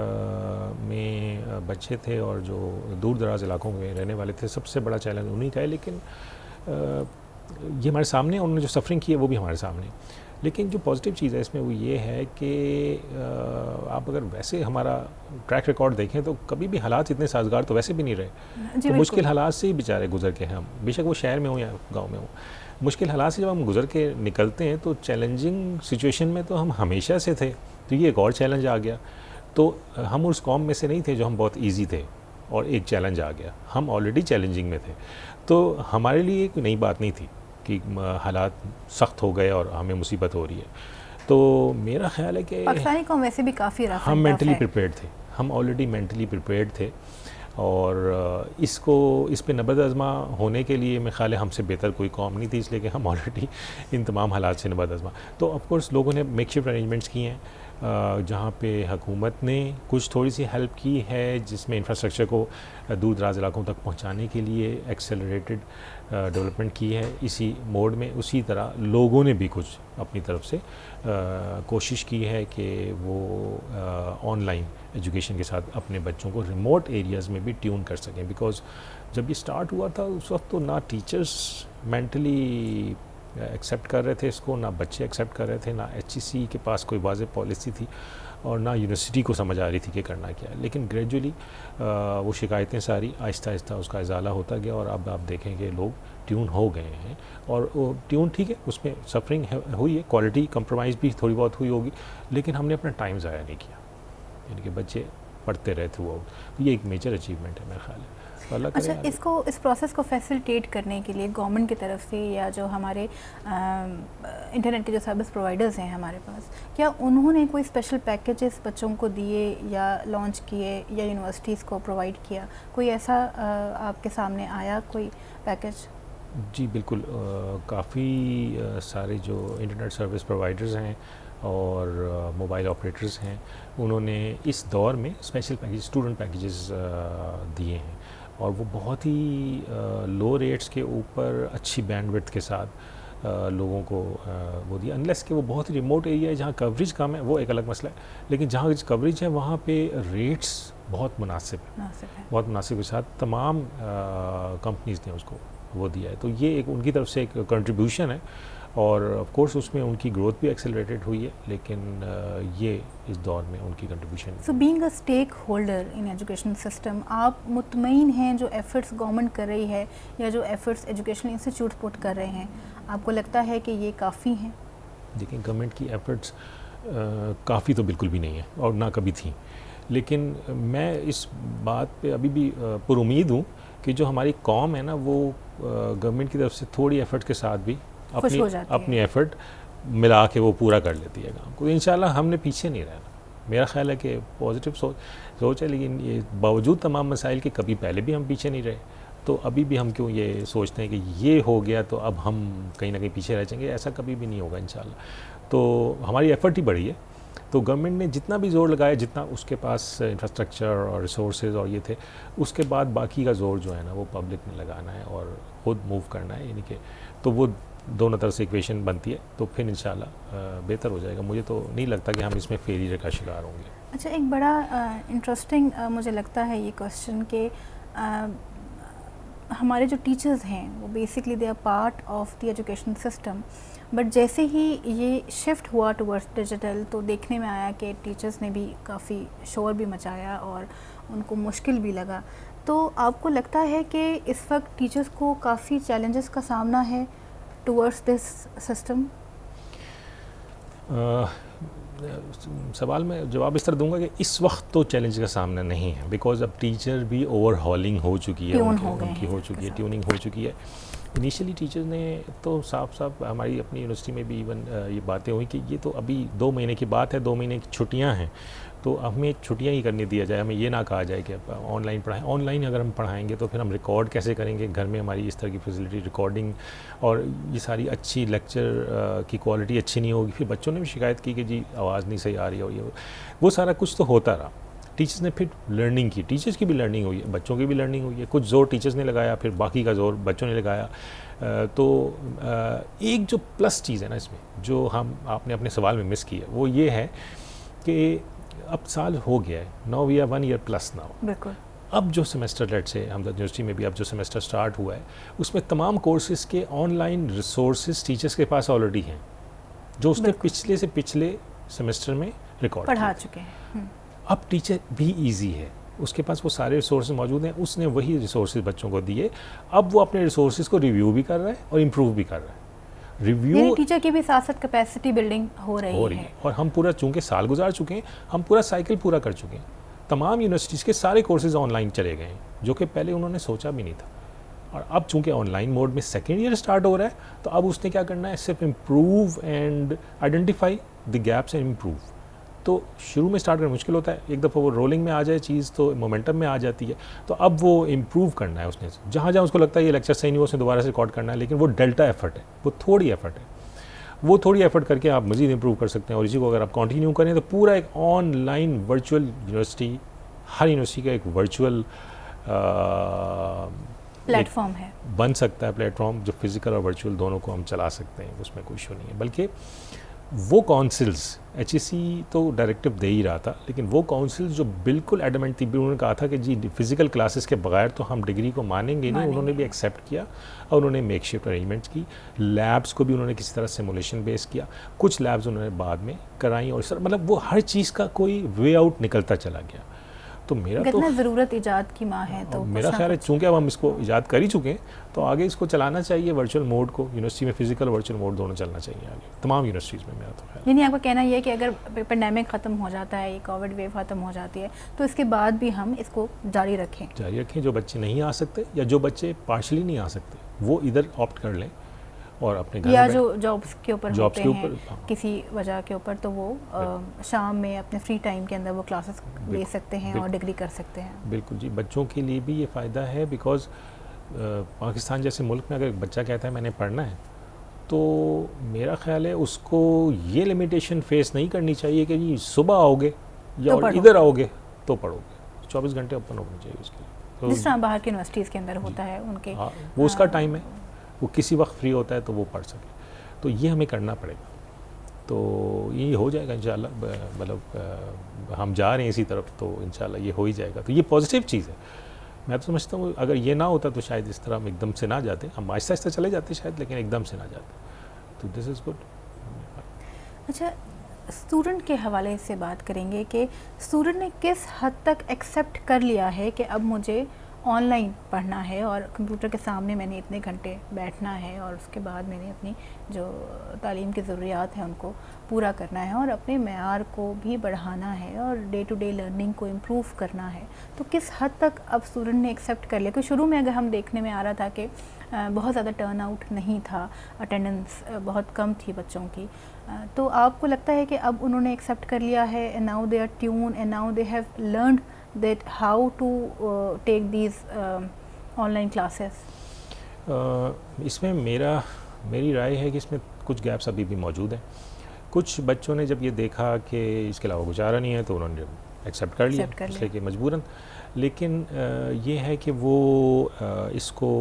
Speaker 2: में बच्चे थे और जो दूर दराज इलाकों में रहने वाले थे, सबसे बड़ा चैलेंज उन्हीं का है। लेकिन ये हमारे सामने, उन्होंने जो सफरिंग की है वो भी हमारे सामने। लेकिन जो पॉजिटिव चीज़ है इसमें वो ये है कि आप अगर वैसे हमारा ट्रैक रिकॉर्ड देखें तो कभी भी हालात इतने साजगार तो वैसे भी नहीं रहे। तो मुश्किल हालात से ही बेचारे गुजर के हैं हम, बेशक वो शहर में हो या गांव में हो। मुश्किल हालात से जब हम गुजर के निकलते हैं तो चैलेंजिंग सिचुएशन में तो हम हमेशा से थे, तो ये एक और चैलेंज आ गया। तो हम उस कौम में से नहीं थे जो हम बहुत ईजी थे और एक चैलेंज आ गया, हम ऑलरेडी चैलेंजिंग में थे। तो हमारे लिए एक नई बात नहीं थी कि हालात सख्त हो गए और हमें मुसीबत हो रही है। तो मेरा ख्याल है कि
Speaker 1: पाकिस्तानी कौम वैसे भी काफ़ी रफ
Speaker 2: हम मेंटली प्रिपेयर्ड थे, हम ऑलरेडी मेंटली प्रिपेयर्ड थे। और इस पे नबज़ आज़मा होने के लिए मेरे ख्याल है हमसे बेहतर कोई कौम नहीं थी, इसलिए कि हम ऑलरेडी इन तमाम हालात से नबज़ आज़मा। तो ऑफ कोर्स लोगों ने मेकशिफ्ट अरेंजमेंट्स किए हैं, जहाँ पे हुकूमत ने कुछ थोड़ी सी हेल्प की है, जिसमें इंफ्रास्ट्रक्चर को दूर दराज इलाकों तक पहुँचाने के लिए एक्सेलरेटेड डेवलपमेंट की है इसी मोड में। उसी तरह लोगों ने भी कुछ अपनी तरफ से कोशिश की है कि वो ऑनलाइन एजुकेशन के साथ अपने बच्चों को रिमोट एरियाज़ में भी ट्यून कर सकें। बिकॉज़ जब ये स्टार्ट हुआ था उस वक्त तो ना टीचर्स मेंटली एक्सेप्ट कर रहे थे इसको, ना बच्चे एक्सेप्ट कर रहे थे, ना HEC के पास कोई वाज़ेह पॉलिसी थी और ना यूनिवर्सिटी को समझ आ रही थी कि करना क्या है। लेकिन ग्रेजुअली वो शिकायतें सारी आहिस्ता आहिस्ता उसका इजाला होता गया और अब आप देखेंगे लोग ट्यून हो गए हैं। और वो ट्यून ठीक है, उसमें सफरिंग हुई है, क्वालिटी कंप्रोमाइज़ भी थोड़ी बहुत हुई होगी, लेकिन हमने अपना टाइम ज़ाया नहीं किया, यानी कि बच्चे पढ़ते रहे थ्रू आउट। तो ये एक मेजर अचीवमेंट है मेरा ख्याल है।
Speaker 1: अच्छा, इस प्रोसेस को फैसिलिटेट करने के लिए गवर्नमेंट की तरफ से या जो हमारे इंटरनेट के जो सर्विस प्रोवाइडर्स हैं हमारे पास, क्या उन्होंने कोई स्पेशल पैकेजेस बच्चों को दिए या लॉन्च किए या यूनिवर्सिटीज़ को प्रोवाइड किया? कोई ऐसा आपके सामने आया कोई पैकेज?
Speaker 2: जी बिल्कुल, काफ़ी सारे जो इंटरनेट सर्विस प्रोवाइडर्स हैं और मोबाइल ऑपरेटर्स हैं, उन्होंने इस दौर में स्पेशल पैकेज, स्टूडेंट पैकेजेस दिए हैं और वो बहुत ही लो रेट्स के ऊपर अच्छी बैंडविड्थ के साथ लोगों को वो दिया। अनलेस कि वो बहुत ही रिमोट एरिया है जहाँ कवरेज कम है, वो एक अलग मसला है, लेकिन जहाँ कवरेज है वहाँ पे रेट्स बहुत मुनासिब है, बहुत मुनासिब के साथ तमाम कंपनीज़ ने उसको वो दिया है। तो ये एक उनकी तरफ से एक कंट्रीब्यूशन है और ऑफ कोर्स उसमें उनकी ग्रोथ भी एक्सेलरेटेड हुई है, लेकिन ये इस दौर में उनकी contribution.
Speaker 1: So being a stakeholder in education system, आप मुतमईन हैं जो एफर्ट्स गवर्नमेंट कर रही है या जो एफर्ट्स एजुकेशन इंस्टीट्यूट पुट कर रहे हैं, आपको लगता है कि ये काफ़ी हैं?
Speaker 2: देखिए, गवर्नमेंट की एफर्ट्स काफ़ी तो बिल्कुल भी नहीं है और ना कभी थी, लेकिन मैं इस बात पे अभी भी पुरुमीद हूँ कि जो हमारी कौम है ना, वो गवर्नमेंट की तरफ से थोड़ी एफर्ट के साथ भी अपनी एफर्ट मिला के वो पूरा कर लेती है काम को। इंशाल्लाह हमने पीछे नहीं रहना। मेरा ख्याल है कि पॉजिटिव सोच है, लेकिन ये बावजूद तमाम मसाइल के कभी पहले भी हम पीछे नहीं रहे, तो अभी भी हम क्यों ये सोचते हैं कि ये हो गया तो अब हम कहीं ना कहीं पीछे रह जाएंगे? ऐसा कभी भी नहीं होगा इंशाल्लाह। तो हमारी एफर्ट ही बढ़ी है। तो गवर्नमेंट ने जितना भी ज़ोर लगाया, जितना उसके पास इंफ्रास्ट्रक्चर और रिसोर्सेज और ये थे, उसके बाद बाकी का ज़ोर जो है ना वो पब्लिक ने लगाना है और ख़ुद मूव करना है, यानी कि तो वो दोनों तरफ से इक्वेशन बनती है, तो फिर इंशाल्लाह बेहतर हो जाएगा। मुझे तो नहीं लगता कि हम इसमें फेलियर का शिकार होंगे।
Speaker 1: अच्छा, एक बड़ा इंटरेस्टिंग मुझे लगता है ये क्वेश्चन कि हमारे जो टीचर्स हैं वो basically they are part of the education system, but जैसे ही ये शिफ्ट हुआ टुवर्ड्स डिजिटल तो देखने में आया कि टीचर्स ने भी काफ़ी शोर भी मचाया और उनको मुश्किल भी लगा। तो आपको लगता है कि इस वक्त टीचर्स को काफ़ी चैलेंजेस का सामना है टुवर्ड्स दिस सिस्टम?
Speaker 2: सवाल में जवाब इस तरह दूंगा कि इस वक्त तो चैलेंज का सामना नहीं है, बिकॉज अब टीचर भी ओवरहॉलिंग हो चुकी है, उनकी हो चुकी है, ट्यूनिंग हो चुकी है। इनिशियली टीचर्स ने तो साफ हमारी अपनी यूनिवर्सिटी में भी इवन ये बातें हुई कि ये तो अभी 2 महीने की बात है, 2 महीने की छुट्टियां हैं, तो हमें छुट्टियां ही करने दिया जाए, हमें ये ना कहा जाए कि ऑनलाइन पढ़ाएं। ऑनलाइन अगर हम पढ़ाएंगे तो फिर हम रिकॉर्ड कैसे करेंगे? घर में हमारी इस तरह की फैसिलिटी रिकॉर्डिंग और ये सारी अच्छी लेक्चर की क्वालिटी अच्छी नहीं होगी। फिर बच्चों ने भी शिकायत की कि जी आवाज़ नहीं सही आ रही, और ये वो सारा कुछ तो होता रहा। टीचर्स ने फिर लर्निंग की, टीचर्स की भी लर्निंग हुई है, बच्चों की भी लर्निंग हुई है। कुछ ज़ोर टीचर्स ने लगाया, फिर बाकी का ज़ोर बच्चों ने लगाया। तो एक जो प्लस चीज़ है ना इसमें, जो आपने अपने सवाल में मिस की है, वो ये है कि अब साल हो गया है, now we are 1 year plus now.
Speaker 1: बिल्कुल।
Speaker 2: अब जो सेमेस्टर लेट से हमदर्द यूनिवर्सिटी में भी अब जो सेमेस्टर स्टार्ट हुआ है उसमें तमाम कोर्सेज के ऑनलाइन रिसोर्सेज टीचर्स के पास ऑलरेडी हैं, जो उसने पिछले से पिछले सेमेस्टर में रिकॉर्ड
Speaker 1: पढ़ा चुके हैं।
Speaker 2: अब टीचर भी इजी है, उसके पास वो सारे रिसोर्सेज मौजूद हैं, उसने वही रिसोर्सेज बच्चों को दिए। अब वो अपने रिसोर्सेज को रिव्यू भी कर रहा है और इम्प्रूव भी कर रहा है। रिव्यू
Speaker 1: टीचर की भी साथ साथ कैपेसिटी बिल्डिंग हो रही है।
Speaker 2: और हम पूरा, चूंकि साल गुजार चुके हैं, हम पूरा साइकिल पूरा कर चुके हैं। तमाम यूनिवर्सिटीज़ के सारे कोर्सेज ऑनलाइन चले गए हैं, जो कि पहले उन्होंने सोचा भी नहीं था। और अब चूंकि ऑनलाइन मोड में सेकेंड ईयर स्टार्ट हो रहा है, तो अब उसने क्या करना है, सिर्फ improve and identify the gaps and improve. तो शुरू में स्टार्ट करना मुश्किल होता है, एक दफ़ा वो रोलिंग में आ जाए चीज़ तो मोमेंटम में आ जाती है। तो अब वो इम्प्रूव करना है उसने, जहाँ जहाँ उसको लगता है ये लेक्चर सही नहीं, उसने दोबारा से रिकॉर्ड करना है। लेकिन वो डेल्टा एफर्ट है, वो थोड़ी एफर्ट है, वो थोड़ी एफर्ट करके आप मज़ीद इम्प्रूव कर सकते हैं। और इसी को अगर आप कंटिन्यू करें तो पूरा एक ऑनलाइन वर्चुअल यूनिवर्सिटी, हर यूनिवर्सिटी का एक वर्चुअल
Speaker 1: प्लेटफॉर्म है,
Speaker 2: बन सकता है प्लेटफॉर्म, जो फिजिकल और वर्चुअल दोनों को हम चला सकते हैं, उसमें कोई इशू नहीं है। बल्कि वो काउंसिल्स, HEC तो डायरेक्टिव दे ही रहा था, लेकिन वो काउंसिल्स जो बिल्कुल एडमेंट थी, उन्होंने कहा था कि जी फिजिकल क्लासेस के बगैर तो हम डिग्री को मानेंगे नहीं, उन्होंने भी एक्सेप्ट किया और उन्होंने मेक शिफ्ट अरेंजमेंट्स की। लैब्स को भी उन्होंने किसी तरह सिमुलेशन बेस किया, कुछ लैब्स उन्होंने बाद में कराई, और सर मतलब वो हर चीज़ का कोई वे आउट निकलता चला गया। तो मेरा तो
Speaker 1: ज़रूरत इजाद की माँ है, तो
Speaker 2: मेरा ख्याल है चूँकि अब हम इसको इजाद कर ही चुके हैं, तो आगे इसको चलाना चाहिए वर्चुअल मोड को। यूनिवर्सिटी में फिजिकल वर्चुअल मोड दोनों चलना चाहिए आगे तमाम यूनिवर्सिटीज़ में, मेरा तो ख्याल।
Speaker 1: यानी आपका कहना ये है कि अगर पेंडेमिक ख़त्म हो जाता है, ये कोविड वेव ख़त्म हो जाती है, तो इसके बाद भी हम इसको जारी रखें। जो
Speaker 2: बच्चे नहीं आ सकते या जो बच्चे पार्शली नहीं आ सकते, वो इधर ऑप्ट कर लें और अपने घर
Speaker 1: या जो जॉब्स के ऊपर होते हैं
Speaker 2: हाँ।
Speaker 1: किसी वजह के ऊपर, तो वो शाम में अपने फ्री टाइम के अंदर वो क्लासेस ले सकते हैं और डिग्री कर सकते हैं।
Speaker 2: बिल्कुल जी, बच्चों के लिए भी ये फ़ायदा है, बिकॉज़ पाकिस्तान जैसे मुल्क में अगर एक बच्चा कहता है मैंने पढ़ना है, तो मेरा ख्याल है उसको ये लिमिटेशन फेस नहीं करनी चाहिए कि जी सुबह आओगे या तो इधर आओगे तो पढ़ोगे। 24 घंटे ओपन होने चाहिए उसके लिए,
Speaker 1: तो जिस तरह बाहर के यूनिवर्सिटीज़ के अंदर होता है उनके,
Speaker 2: हाँ, वो उसका टाइम है, वो किसी वक्त फ्री होता है तो वो पढ़ सके। तो ये हमें करना पड़ेगा, तो ये हो जाएगा इंशाल्लाह। मतलब हम जा रहे हैं इसी तरफ, तो इंशाल्लाह ये हो ही जाएगा। तो ये पॉजिटिव चीज़ है। मैं तो समझता हूँ अगर ये ना होता तो शायद इस तरह हम एकदम से ना जाते, हम आहिस्ता आहिस्ता चले जाते शायद, लेकिन एकदम से ना जाते। तो दिस इज़ गुड।
Speaker 1: अच्छा, स्टूडेंट के हवाले से बात करेंगे कि स्टूडेंट ने किस हद तक एक्सेप्ट कर लिया है कि अब मुझे ऑनलाइन पढ़ना है और कंप्यूटर के सामने मैंने इतने घंटे बैठना है और उसके बाद मैंने अपनी जो तालीम की ज़रूरियात हैं उनको पूरा करना है और अपने मेयार को भी बढ़ाना है और डे टू डे लर्निंग को इम्प्रूव करना है। तो किस हद तक अब स्टूडेंट ने एक्सेप्ट कर लिया? क्योंकि शुरू में अगर हम देखने में आ रहा था कि बहुत ज़्यादा टर्न आउट नहीं था, अटेंडेंस बहुत कम थी बच्चों की, तो आपको लगता है कि अब उन्होंने एक्सेप्ट कर लिया है, and now they are tune and now they have learned that how to take these online classes?
Speaker 2: इसमें मेरी राय है कि इसमें कुछ गैप्स अभी भी मौजूद हैं। कुछ बच्चों ने जब ये देखा कि इसके अलावा गुजारा नहीं है तो उन्होंने एक्सेप्ट कर लिया, इसलिए कि मजबूरन। लेकिन ये है कि वो इसको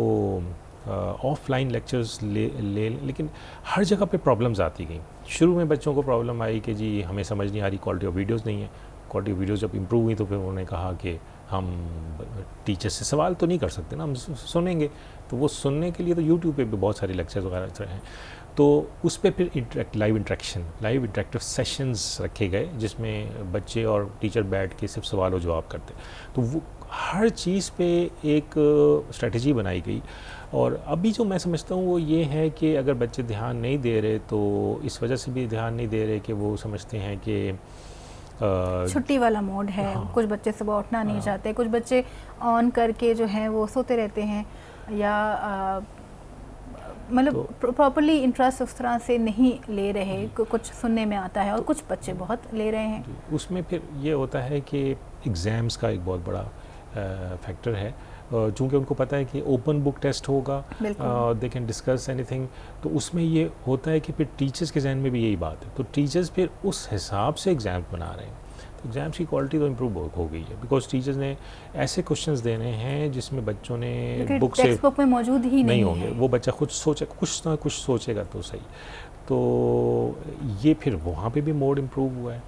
Speaker 2: ऑफलाइन लेक्चर्स ले लेकिन हर जगह पे प्रॉब्लम्स आती गई। शुरू में बच्चों को प्रॉब्लम आई कि जी हमें समझ नहीं आ रही, क्वालिटी ऑफ वीडियोज़ नहीं है। क्वालिटी ऑफ वीडियोज़ जब इम्प्रूव हुई तो फिर उन्होंने कहा कि हम टीचर से सवाल तो नहीं कर सकते ना, हम सुनेंगे। तो वो सुनने के लिए तो यूट्यूब पे भी बहुत सारे लेक्चर्स वगैरह हैं, तो उस पर फिर लाइव इंटरेक्टिव सेशंस रखे गए जिसमें बच्चे और टीचर बैठ के सिर्फ सवाल और जवाब करते। तो वो हर चीज़ पे एक स्ट्रेटजी बनाई गई। और अभी जो मैं समझता हूँ वो ये है कि अगर बच्चे ध्यान नहीं दे रहे तो इस वजह से भी ध्यान नहीं दे रहे कि वो समझते हैं कि
Speaker 1: छुट्टी वाला मोड है। हाँ, कुछ बच्चे सुबह उठना नहीं चाहते, कुछ बच्चे ऑन करके जो हैं वो सोते रहते हैं, या मतलब प्रॉपर्ली इंटरेस्ट उस तरह से नहीं ले रहे। कुछ सुनने में आता है और कुछ बच्चे बहुत ले रहे हैं।
Speaker 2: उसमें फिर ये होता है कि एग्ज़ाम्स का एक बहुत बड़ा फैक्टर है, चूँकि उनको पता है कि ओपन बुक टेस्ट होगा, दे कैन डिस्कस एनीथिंग। तो उसमें ये होता है कि फिर टीचर्स के जहन में भी यही बात है, तो टीचर्स फिर उस हिसाब से एग्ज़ाम बना रहे हैं। तो एग्ज़ाम्स की क्वालिटी तो इम्प्रूव हो गई है, बिकॉज टीचर्स ने ऐसे क्वेश्चंस देने हैं जिसमें बच्चों ने
Speaker 1: बुक से बुक में मौजूद ही नहीं
Speaker 2: होंगे। वो बच्चा खुद सोचे, कुछ ना कुछ सोचेगा तो सही। तो ये फिर वहाँ पे भी मोड इम्प्रूव हुआ है।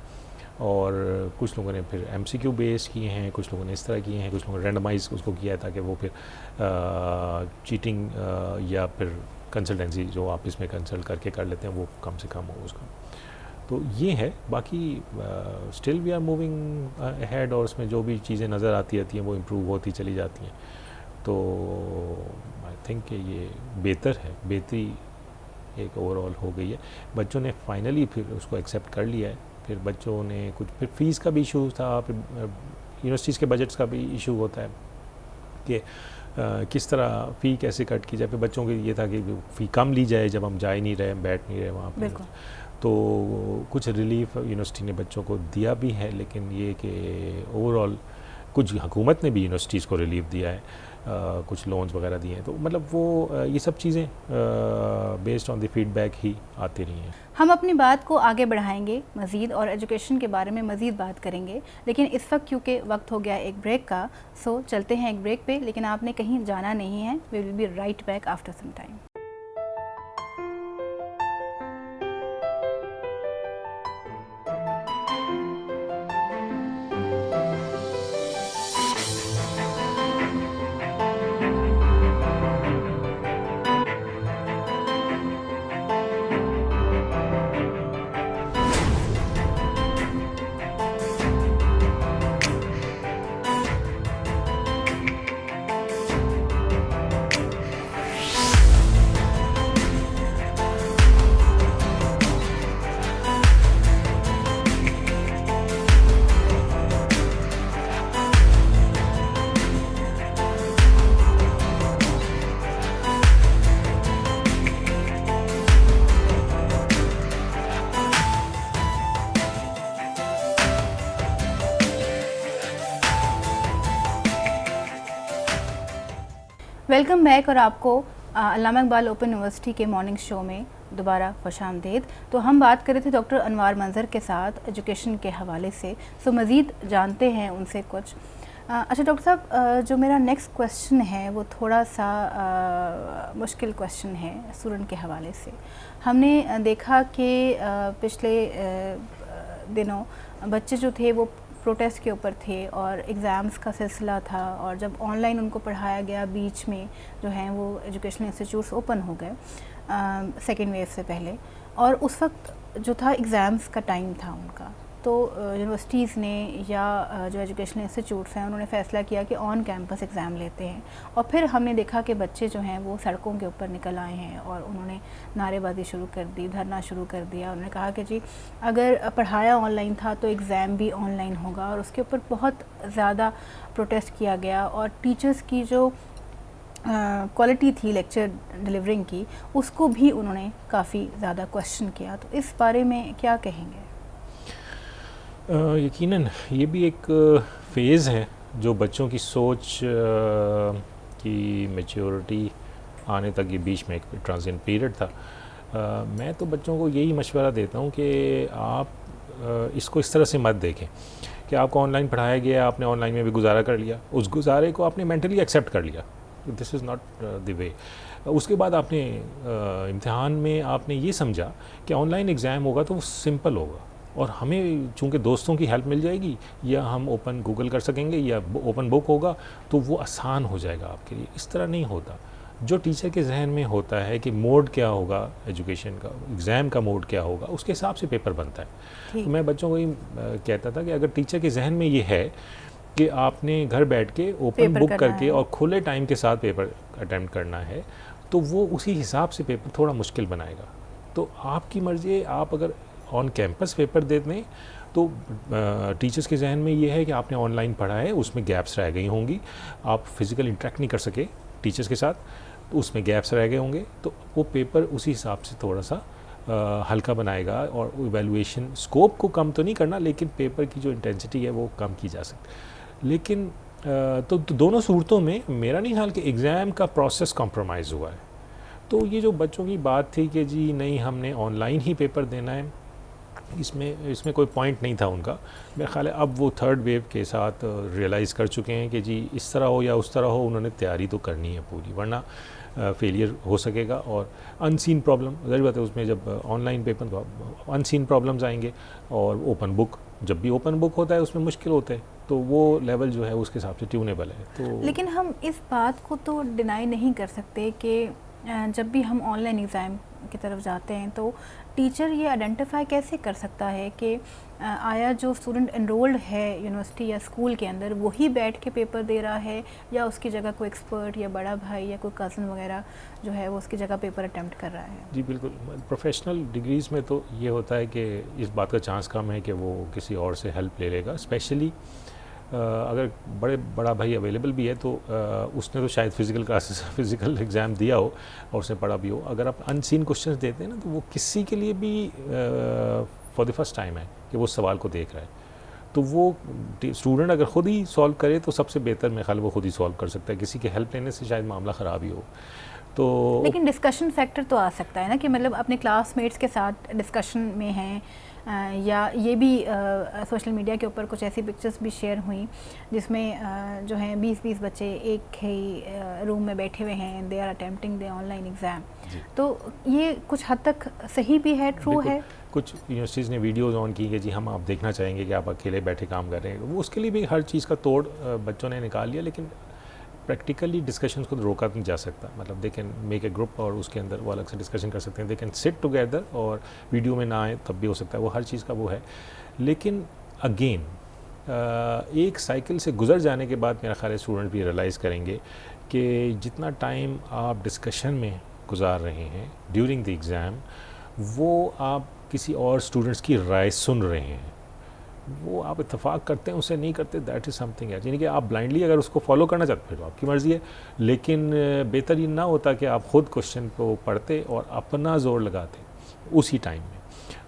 Speaker 2: और कुछ लोगों ने फिर MCQ बेस किए हैं, कुछ लोगों ने इस तरह किए हैं, कुछ लोगों ने रैंडमाइज उसको किया है ताकि वो फिर चीटिंग या फिर कंसल्टेंसी जो आप इसमें कंसल्ट करके कर लेते हैं वो कम से कम हो उसका। तो ये है, बाकी still we are moving ahead और उसमें जो भी चीज़ें नज़र आती रहती हैं वो इम्प्रूव होती चली जाती हैं। तो आई थिंक कि ये बेहतर है, बेहतरी एक ओवरऑल हो गई है। बच्चों ने फाइनली फिर उसको एक्सेप्ट कर लिया है। फिर बच्चों ने कुछ फिर फ़ीस का भी इशू था, फिर यूनिवर्सिटीज़ के बजट्स का भी इशू होता है कि किस तरह फ़ी कैसे कट की जाए। फिर बच्चों के ये था कि फ़ी कम ली जाए जब हम जा ही नहीं रहे, बैठ नहीं रहे वहाँ पर। तो कुछ रिलीफ यूनिवर्सिटी ने बच्चों को दिया भी है, लेकिन ये कि ओवरऑल कुछ हुकूमत ने भी यूनिवर्सिटीज़ को रिलीफ दिया है, कुछ लोन्स वगैरह दिए हैं। तो मतलब वो ये सब चीज़ें बेस्ड ऑन द फीडबैक ही आती रही हैं।
Speaker 1: हम अपनी बात को आगे बढ़ाएंगे मज़ीद और एजुकेशन के बारे में मज़ीद बात करेंगे, लेकिन इस वक्त क्योंकि वक्त हो गया एक ब्रेक का, सो चलते हैं एक ब्रेक पे। लेकिन आपने कहीं जाना नहीं है, we will be right back after some time. Welcome back और आपको अल्लामा इकबाल ओपन यूनिवर्सिटी के मॉर्निंग शो में दोबारा खुशामदीद। तो हम बात कर रहे थे डॉक्टर अनवार मंजर के साथ एजुकेशन के हवाले से, सो मज़ीद जानते हैं उनसे कुछ। अच्छा डॉक्टर साहब, जो मेरा नेक्स्ट क्वेश्चन है वो थोड़ा सा मुश्किल क्वेश्चन है स्टूडेंट के हवाले से। हमने देखा कि पिछले दिनों बच्चे जो थे वो प्रोटेस्ट के ऊपर थे और एग्ज़ाम्स का सिलसिला था, और जब ऑनलाइन उनको पढ़ाया गया बीच में जो है वो एजुकेशनल इंस्टीट्यूट्स ओपन हो गए सेकेंड वेव से पहले, और उस वक्त जो था एग्ज़ाम्स का टाइम था उनका। तो यूनिवर्सिटीज़ ने या जो एजुकेशनल इंस्टीट्यूट्स हैं उन्होंने फ़ैसला किया कि ऑन कैंपस एग्ज़ाम लेते हैं, और फिर हमने देखा कि बच्चे जो हैं वो सड़कों के ऊपर निकल आए हैं और उन्होंने नारेबाजी शुरू कर दी, धरना शुरू कर दिया। उन्होंने कहा कि जी अगर पढ़ाया ऑनलाइन था तो एग्ज़ाम भी ऑनलाइन होगा, और उसके ऊपर बहुत ज़्यादा प्रोटेस्ट किया गया, और टीचर्स की जो क्वालिटी थी लेक्चर डिलीवरिंग की उसको भी उन्होंने काफ़ी ज़्यादा क्वेश्चन किया। तो इस बारे में क्या कहेंगे?
Speaker 2: यकीनन ये भी एक फ़ेज़ है जो बच्चों की सोच की मैच्योरिटी आने तक ये बीच में एक ट्रांजिशन पीरियड था। मैं तो बच्चों को यही मशवरा देता हूँ कि आप इसको इस तरह से मत देखें कि आपको ऑनलाइन पढ़ाया गया, आपने ऑनलाइन में भी गुजारा कर लिया, उस गुजारे को आपने मेंटली एक्सेप्ट कर लिया, this is not the way. उसके बाद आपने इम्तिहान में आपने ये समझा कि ऑनलाइन एग्ज़ाम होगा तो वो सिंपल होगा और हमें चूँकि दोस्तों की हेल्प मिल जाएगी या हम ओपन गूगल कर सकेंगे या ओपन बुक होगा तो वो आसान हो जाएगा आपके लिए। इस तरह नहीं होता। जो टीचर के जहन में होता है कि मोड क्या होगा एजुकेशन का, एग्ज़ाम का मोड क्या होगा, उसके हिसाब से पेपर बनता है। तो मैं बच्चों को ये कहता था कि अगर टीचर के जहन में ये है कि आपने घर बैठ के ओपन बुक करके और खुले टाइम के साथ पेपर अटैम्प्ट करना है तो वो उसी हिसाब से पेपर थोड़ा मुश्किल बनाएगा। तो आपकी मर्ज़ी, आप अगर ऑन कैंपस पेपर दे दें तो टीचर्स के जहन में ये है कि आपने ऑनलाइन पढ़ा है, उसमें गैप्स रह गई होंगी, आप फिज़िकल इंटरेक्ट नहीं कर सके टीचर्स के साथ, तो उसमें गैप्स रह गए होंगे, तो वो पेपर उसी हिसाब से थोड़ा सा हल्का बनाएगा और इवैल्यूएशन स्कोप को कम तो नहीं करना लेकिन पेपर की जो इंटेंसिटी है वो कम की जा सकती। लेकिन तो दोनों सूरतों में मेरा नहीं ख्याल कि एग्ज़ाम का प्रोसेस कॉम्प्रोमाइज़ हुआ है। तो ये जो बच्चों की बात थी कि जी नहीं हमने ऑनलाइन ही पेपर देना है, इसमें कोई पॉइंट नहीं था उनका। मेरा ख्याल है अब वो थर्ड वेव के साथ रियलाइज़ कर चुके हैं कि जी इस तरह हो या उस तरह हो, उन्होंने तैयारी तो करनी है पूरी, वरना फेलियर हो सकेगा। और अनसीन प्रॉब्लम ज़रूर बात है उसमें, जब ऑनलाइन पेपर तो अनसीन प्रॉब्लम्स आएंगे और ओपन बुक जब भी ओपन बुक होता है उसमें मुश्किल होते हैं, तो वो लेवल जो है उसके हिसाब से ट्यूनेबल है। तो
Speaker 1: लेकिन हम इस बात को तो डिनाई नहीं कर सकते कि जब भी हम ऑनलाइन एग्ज़ाम की तरफ जाते हैं तो टीचर ये आइडेंटिफाई कैसे कर सकता है कि आया जो स्टूडेंट एनरोल्ड है यूनिवर्सिटी या स्कूल के अंदर वही बैठ के पेपर दे रहा है, या उसकी जगह कोई एक्सपर्ट या बड़ा भाई या कोई कज़न वगैरह जो है वो उसकी जगह पेपर अटैम्प्ट कर रहा है।
Speaker 2: जी बिल्कुल, प्रोफेशनल डिग्रीज़ में तो ये होता है कि इस बात का चांस कम है कि वो किसी और से हेल्प ले लेगा, स्पेशली अगर बड़ा भाई अवेलेबल भी है तो उसने तो शायद फ़िज़िकल क्लासेस फ़िज़िकल एग्ज़ाम दिया हो और उसने पढ़ा भी हो। अगर आप अनसीन क्वेश्चंस देते हैं ना, तो वो किसी के लिए भी फॉर द फर्स्ट टाइम है कि वो सवाल को देख रहा है, तो वो स्टूडेंट अगर ख़ुद ही सॉल्व करे तो सबसे बेहतर मेरे ख्याल वो खुद ही सॉल्व कर सकता है, किसी के हेल्प लेने से शायद मामला ख़राब ही हो। तो
Speaker 1: लेकिन डिस्कशन फैक्टर तो आ सकता है ना, कि मतलब अपने क्लासमेट्स के साथ डिस्कशन में हैं, या ये भी सोशल मीडिया के ऊपर कुछ ऐसी पिक्चर्स भी शेयर हुई जिसमें जो हैं 20-20 बच्चे एक ही रूम में बैठे हुए हैं, they are attempting the online exam. तो ये कुछ हद तक सही भी है, ट्रू है।
Speaker 2: कुछ यूनिवर्सिटीज़ ने वीडियोस ऑन की कि जी हम आप देखना चाहेंगे कि आप अकेले बैठे काम कर रहे हैं, वो उसके लिए भी हर चीज़ का तोड़ बच्चों ने निकाल लिया, लेकिन प्रैक्टिकली डिस्कशंस को रोका नहीं जा सकता। मतलब they can make a group और उसके अंदर वो अलग से डिस्कशन कर सकते हैं, दे कैन सिट टुगेदर, और वीडियो में ना आए तब भी हो सकता है, वो हर चीज़ का वो है। लेकिन अगेन एक साइकिल से गुजर जाने के बाद मेरा ख्याल है स्टूडेंट भी रियलाइज़ करेंगे कि जितना टाइम आप डिस्कशन में गुजार रहे हैं ड्यूरिंग द एग्ज़ाम, वो आप किसी और स्टूडेंट्स की राय सुन रहे हैं, वो आप इत्तेफाक करते हैं उसे नहीं करते, दैट इज़ समथिंग है। यानी कि आप ब्लाइंडली अगर उसको फॉलो करना चाहते हैं तो आपकी मर्ज़ी है, लेकिन बेहतर ये ना होता कि आप ख़ुद क्वेश्चन को पढ़ते और अपना जोर लगाते उसी टाइम में,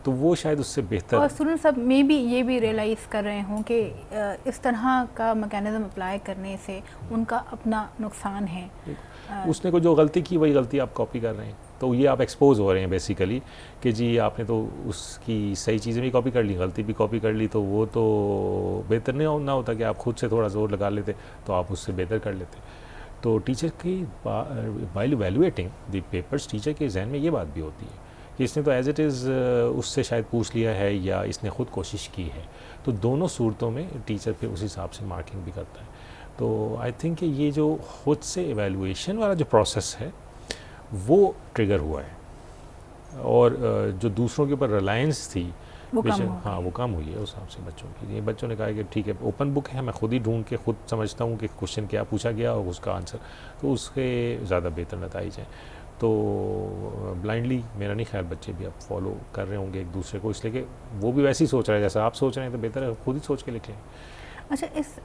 Speaker 2: तो वो शायद उससे बेहतर।
Speaker 1: और स्टूडेंट सब में भी ये भी रियलाइज़ कर रहे हों कि इस तरह का मैकेनिज़्म अप्लाई करने से उनका अपना नुकसान है।
Speaker 2: उसने को जो गलती की वही गलती आप कॉपी कर रहे हैं, तो ये आप एक्सपोज हो रहे हैं बेसिकली कि जी आपने तो उसकी सही चीज़ें भी कॉपी कर ली, गलती भी कॉपी कर ली, तो वो तो बेहतर नहीं ना होता कि आप खुद से थोड़ा ज़ोर लगा लेते तो आप उससे बेहतर कर लेते। तो टीचर की while evaluating the papers, teacher के जहन में ये बात भी होती है कि इसने तो एज इट इज़ उससे शायद पूछ लिया है या इसने ख़ुद कोशिश की है, तो दोनों सूरतों में टीचर फिर उस हिसाब से मार्किंग भी करता है। तो आई थिंक कि ये जो खुद से एवेलुएशन वाला जो प्रोसेस है वो ट्रिगर हुआ है, और जो दूसरों के ऊपर रिलायंस थी
Speaker 1: वो कम
Speaker 2: हाँ वो कम हुई है उस हिसाब से बच्चों की। ये बच्चों ने कहा कि ठीक है ओपन बुक है, मैं खुद ही ढूंढ के खुद समझता हूँ कि क्वेश्चन क्या पूछा गया और उसका आंसर, तो उसके ज़्यादा बेहतर नताइज हैं। तो ब्लाइंडली मेरा नहीं ख्याल बच्चे भी अब फॉलो कर रहे होंगे एक दूसरे को, इसलिए कि वो भी वैसे ही सोच रहे हैं जैसा आप सोच रहे हैं, तो बेहतर है खुद ही सोच के लिखें।
Speaker 1: अच्छा, इस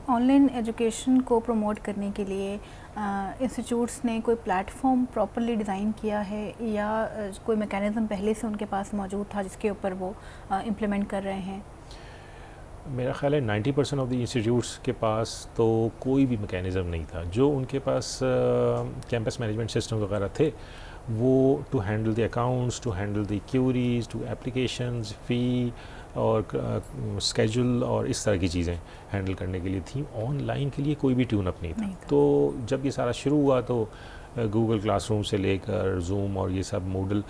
Speaker 1: ऑनलाइन एजुकेशन को प्रमोट करने के लिए इंस्टीट्यूट्स ने कोई प्लेटफॉर्म प्रॉपर्ली डिज़ाइन किया है, या कोई मैकेनिज़्म पहले से उनके पास मौजूद था जिसके ऊपर वो इम्प्लीमेंट कर रहे हैं?
Speaker 2: मेरा ख्याल है 90% ऑफ द इंस्टीट्यूट्स के पास तो कोई भी मैकेनिज़्म नहीं था। जो उनके पास कैंपस मैनेजमेंट सिस्टम वगैरह थे वो to handle the accounts, to handle the queries, to applications, fee और स्केजुल और इस तरह की चीज़ें हैंडल करने के लिए थी। ऑनलाइन के लिए कोई भी ट्यून अप नहीं था। तो जब ये सारा शुरू हुआ तो गूगल क्लासरूम से लेकर जूम और ये सब मूडल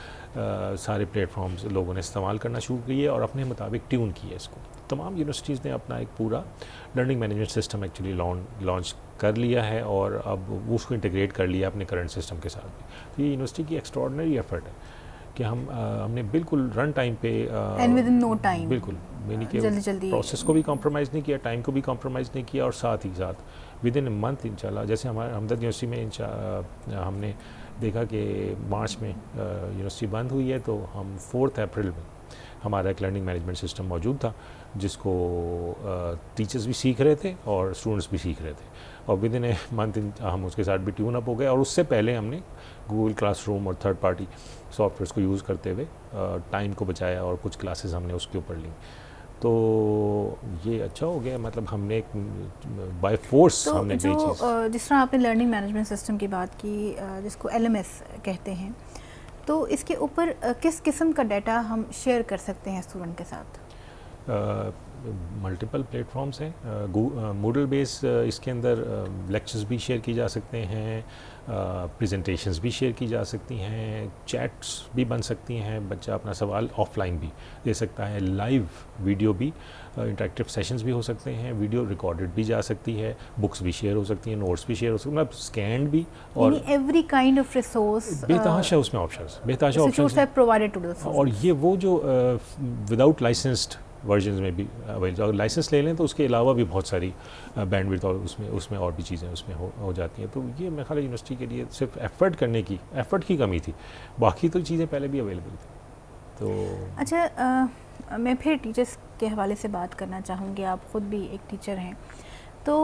Speaker 2: सारे प्लेटफॉर्म्स लोगों ने इस्तेमाल करना शुरू किए और अपने मुताबिक ट्यून किए इसको। तमाम यूनिवर्सिटीज़ ने अपना एक पूरा learning management system actually launch कर लिया है और अब उसको इंटीग्रेट कर लिया अपने करंट सिस्टम के साथ भी। तो ये यूनिवर्सिटी की एक्स्ट्रॉर्डनरी एफर्ट है कि हमने बिल्कुल रन टाइम पे
Speaker 1: and within no time,
Speaker 2: बिल्कुल मैंने कि प्रोसेस को भी कॉम्प्रोमाइज़ नहीं किया, टाइम को भी कॉम्प्रोमाइज़ नहीं किया, और साथ ही साथ विद इन ए मंथ इंशाल्लाह, जैसे हमारे हमदर्द यूनिवर्सिटी में हमने देखा कि मार्च में यूनिवर्सिटी बंद हुई है, तो हम 4 अप्रैल में हमारा एक लर्निंग मैनेजमेंट सिस्टम मौजूद था जिसको टीचर्स भी सीख रहे थे और स्टूडेंट्स भी सीख रहे थे, और विद इन ए मंथ हम उसके साथ भी ट्यून अप हो गए। और उससे पहले हमने गूगल क्लासरूम और थर्ड पार्टी सॉफ्टवेयर्स को यूज़ करते हुए टाइम को बचाया और कुछ क्लासेस हमने उसके ऊपर ली। तो ये अच्छा हो गया, मतलब हमने बाय फोर्स
Speaker 1: तो
Speaker 2: हमने
Speaker 1: जो जिस तरह आपने लर्निंग मैनेजमेंट सिस्टम की बात की जिसको LMS कहते हैं, तो इसके ऊपर किस किस्म का डाटा हम शेयर कर सकते हैं स्टूडेंट के साथ?
Speaker 2: मल्टीपल प्लेटफॉर्म्स हैं। मूडल बेस इसके अंदर लेक्चर्स भी शेयर की जा सकते हैं, प्रेजेंटेशंस भी शेयर की जा सकती हैं, चैट्स भी बन सकती हैं, बच्चा अपना सवाल ऑफलाइन भी दे सकता है, लाइव वीडियो भी, इंटरेक्टिव सेशंस भी हो सकते हैं, वीडियो रिकॉर्डेड भी जा सकती है, बुक्स भी शेयर हो सकती हैं, नोट्स भी शेयर हो सकते हैं, मतलब स्कैन भी, और
Speaker 1: एवरी काइंड ऑफ रिसोर्स
Speaker 2: बेतहाशा उसमें ऑप्शंस, बेतहाशा ऑप्शंस
Speaker 1: प्रोवाइडेड टू द।
Speaker 2: और ये वो जो विदाउट लाइसेंस्ड वर्जन्स में भी अवेलेबल, अगर लाइसेंस ले लें तो उसके अलावा भी बहुत सारी बैंडविड्थ और उसमें और भी चीज़ें उसमें हो जाती हैं। तो ये मेरे ख्याल यूनिवर्सिटी के लिए सिर्फ एफ़र्ट की कमी थी, बाकी तो चीज़ें पहले भी अवेलेबल थी। तो
Speaker 1: अच्छा, मैं फिर टीचर्स के हवाले से बात करना चाहूँगी। आप ख़ुद भी एक टीचर हैं, तो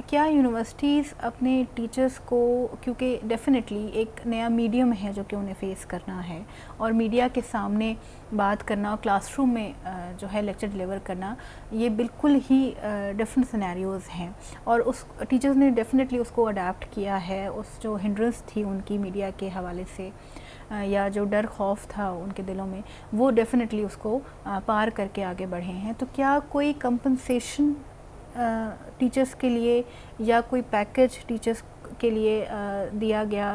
Speaker 1: क्या यूनिवर्सिटीज़ अपने टीचर्स को, क्योंकि डेफिनेटली एक नया मीडियम है जो कि उन्हें फेस करना है, और मीडिया के सामने बात करना और क्लासरूम में जो है लेक्चर डिलीवर करना, ये बिल्कुल ही डिफरेंट सिनेरियोज़ हैं, और उस टीचर्स ने डेफिनेटली उसको अडेप्ट किया है। उस जो हिंड्रेंस थी उनकी मीडिया के हवाले से, या जो डर खौफ था उनके दिलों में, वो डेफिनेटली उसको पार करके आगे बढ़े हैं। तो क्या कोई कंपनसेशन टीचर्स के लिए या कोई पैकेज टीचर्स के लिए दिया गया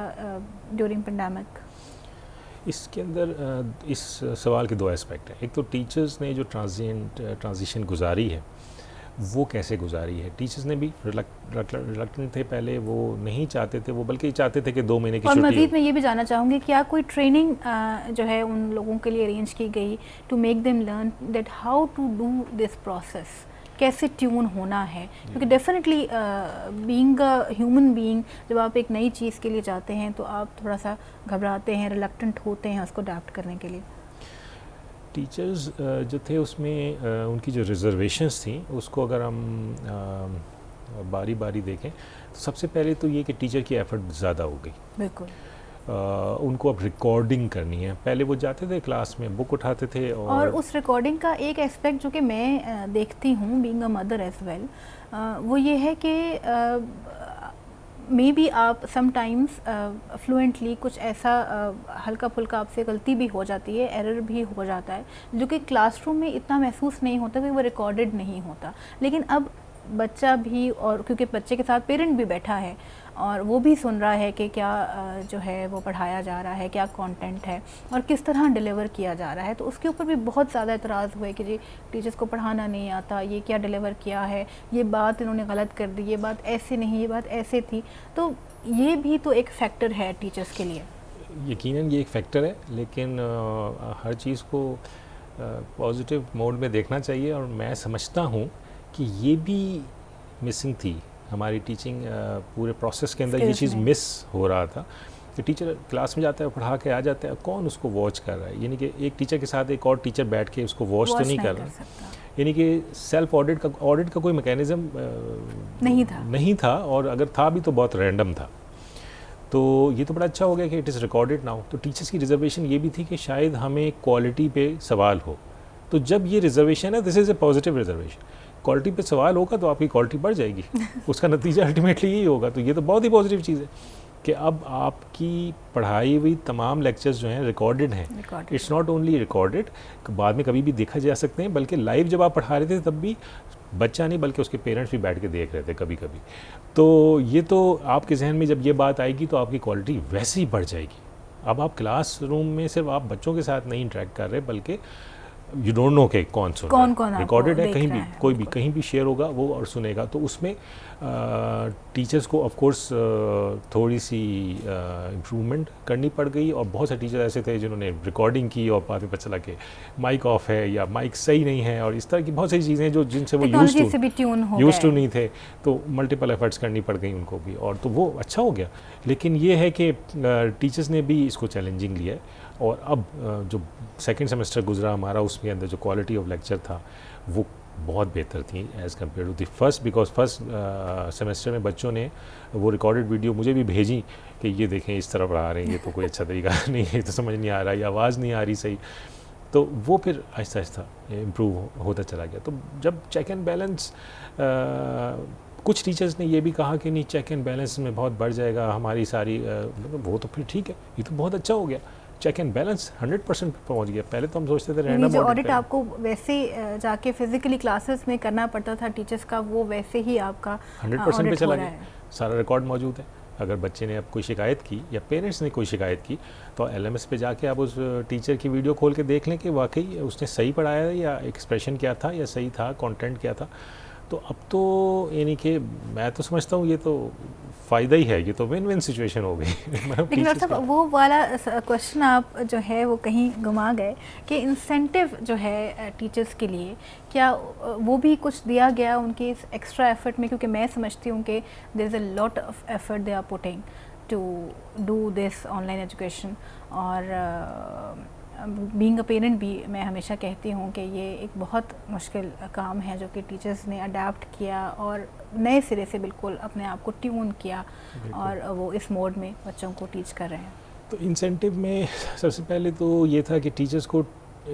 Speaker 1: ड्यूरिंग पेंडेमिक?
Speaker 2: इसके अंदर इस सवाल के दो एस्पेक्ट हैं। एक तो टीचर्स ने जो ट्रांजिशन गुजारी है वो कैसे गुजारी है। टीचर्स ने भी रिलक्टेंट थे पहले, वो नहीं चाहते थे, वो बल्कि चाहते थे कि 2 महीने की
Speaker 1: छुट्टी। और
Speaker 2: छुट्टी।
Speaker 1: मज़ीद मैं ये भी जानना चाहूँगी, क्या कोई ट्रेनिंग जो है उन लोगों के लिए अरेंज की गई to make them learn that how to do this process, कैसे ट्यून होना है? क्योंकि definitely being a human being, जब आप एक नई चीज़ के लिए जाते हैं तो आप थोड़ा सा घबराते हैं, रिलक्टेंट होते हैं उसको अडैप्ट करने के लिए।
Speaker 2: टीचर्स जो थे उसमें उनकी जो रिजर्वेशंस थी उसको अगर हम बारी बारी देखें तो सबसे पहले तो ये कि टीचर की एफर्ट ज़्यादा हो गई।
Speaker 1: बिल्कुल।
Speaker 2: उनको अब रिकॉर्डिंग करनी है। पहले वो जाते थे क्लास में, बुक उठाते थे,
Speaker 1: और उस रिकॉर्डिंग का एक एस्पेक्ट जो कि मैं देखती हूँ being a mother as well, वो ये है कि मे बी आप समटाइम्स फ्लुएंटली कुछ ऐसा हल्का फुल्का आपसे गलती भी हो जाती है, एरर भी हो जाता है, जो कि क्लासरूम में इतना महसूस नहीं होता क्योंकि वो रिकॉर्डेड नहीं होता। लेकिन अब बच्चा भी, और क्योंकि बच्चे के साथ पेरेंट भी बैठा है और वो भी सुन रहा है कि क्या जो है वो पढ़ाया जा रहा है, क्या कंटेंट है और किस तरह डिलीवर किया जा रहा है, तो उसके ऊपर भी बहुत ज़्यादा एतराज़ हुए कि जी टीचर्स को पढ़ाना नहीं आता, ये क्या डिलीवर किया है, ये बात इन्होंने गलत कर दी, ये बात ऐसे नहीं, ये बात ऐसे थी। तो ये भी तो एक फैक्टर है टीचर्स के लिए।
Speaker 2: यकीनन ये एक फैक्टर है, लेकिन हर चीज़ को पॉजिटिव मोड में देखना चाहिए, और मैं समझता हूँ कि ये भी मिसिंग थी हमारी टीचिंग पूरे प्रोसेस के अंदर। ये चीज़ मिस हो रहा था कि टीचर क्लास में जाता है, पढ़ा के आ जाता है, कौन उसको वॉच कर रहा है। यानी कि एक टीचर के साथ एक और टीचर बैठ के उसको वॉच तो नहीं कर रहा। यानी कि सेल्फ ऑडिट का कोई मैकेनिज़्म नहीं था, और अगर था भी तो बहुत रैंडम था। तो ये तो बड़ा अच्छा हो गया कि इट इज़ रिकॉर्डेड नाउ। तो टीचर्स की रिजर्वेशन ये भी थी कि शायद हमें क्वालिटी पे सवाल हो, तो जब ये रिजर्वेशन है, this is a positive reservation. Quality पे सवाल होगा तो आपकी क्वालिटी बढ़ जाएगी, उसका नतीजा अल्टीमेटली यही होगा। तो ये तो बहुत ही पॉजिटिव चीज़ है कि अब आपकी पढ़ाई हुई तमाम लेक्चर्स जो हैं रिकॉर्डेड हैं। इट्स नॉट ओनली रिकॉर्डेड, बाद में कभी भी देखा जा सकते हैं, बल्कि लाइव जब आप पढ़ा रहे थे तब भी बच्चा नहीं बल्कि उसके पेरेंट्स भी बैठ के देख रहे थे कभी कभी। तो ये तो आपके जहन में जब ये बात आएगी तो आपकी क्वालिटी वैसे ही बढ़ जाएगी। अब आप क्लास रूम में सिर्फ आप बच्चों के साथ नहीं इंटरेक्ट कर रहे, बल्कि यू डोंट नो के कौन सुन रहा है, रिकॉर्डेड है, कहीं भी कोई भी कहीं भी शेयर होगा वो और सुनेगा। तो उसमें टीचर्स को ऑफ कोर्स थोड़ी सी इम्प्रूवमेंट करनी पड़ गई, और बहुत से टीचर ऐसे थे जिन्होंने रिकॉर्डिंग की और बाद में पता चला कि माइक ऑफ है या माइक सही नहीं है, और इस तरह की बहुत सारी चीज़ें जो जिनसे वो यूज्ड टू नहीं थे, तो मल्टीपल एफर्ट्स करनी पड़ गई उनको भी, और तो वो अच्छा हो गया। लेकिन ये है कि टीचर्स ने भी इसको चैलेंजिंग लिया है, और अब जो सेकेंड सेमेस्टर गुजरा हमारा, उसके अंदर जो क्वालिटी ऑफ लेक्चर था वो बहुत बेहतर थी as compare to the first. Because first semester में बच्चों ने वो रिकॉर्डेड वीडियो मुझे भी भेजी कि ये देखें इस तरह पढ़ा रहे हैं, ये तो कोई अच्छा तरीका नहीं है, तो समझ नहीं आ रहा, ये आवाज़ नहीं आ रही सही। तो वो फिर आहिस्ता आहिस्ता इम्प्रूव होता चला गया। तो जब चेक एंड बैलेंस, कुछ टीचर्स ने ये भी कहा कि नहीं चेक एंड बैलेंस में बहुत बढ़ जाएगा हमारी सारी, वो तो फिर ठीक है, ये तो बहुत अच्छा हो गया। चेक एंड बैलेंस 100% पे पहुंच गया। पहले तो हम सोचते थे
Speaker 1: यानी
Speaker 2: रैंडम
Speaker 1: जो ऑडिट आपको वैसे जाके फिजिकली क्लासेस में करना पड़ता था टीचर्स का, वो वैसे ही आपका
Speaker 2: 100% पे
Speaker 1: ऑडिट हो
Speaker 2: चला
Speaker 1: रहा
Speaker 2: गया।
Speaker 1: है।
Speaker 2: सारा रिकॉर्ड मौजूद है। अगर बच्चे ने अब कोई शिकायत की या पेरेंट्स ने कोई शिकायत की तो LMS पे जाके आप उस टीचर की वीडियो खोल के देख लें कि वाकई उसने सही पढ़ाया है या एक्सप्रेशन क्या था या सही था, कंटेंट क्या था। तो अब तो यानी कि मैं तो समझता हूँ ये तो फ़ायदा ही है, ये तो विन विन सिचुएशन हो गई।
Speaker 1: लेकिन डॉक्टर साहब वो वाला क्वेश्चन आप जो है वो कहीं घुमा गए कि इंसेंटिव जो है टीचर्स के लिए, क्या वो भी कुछ दिया गया उनके इस एक्स्ट्रा एफर्ट में? क्योंकि मैं समझती हूँ कि there is a lot of effort they are putting to do this online education. और बीइंग अ पेरेंट भी मैं हमेशा कहती हूँ कि ये एक बहुत मुश्किल काम है जो कि टीचर्स ने अडेप्ट किया और नए सिरे से बिल्कुल अपने आप को ट्यून किया और वो इस मोड में बच्चों को टीच कर रहे हैं।
Speaker 2: तो इंसेंटिव में सबसे पहले तो ये था कि टीचर्स को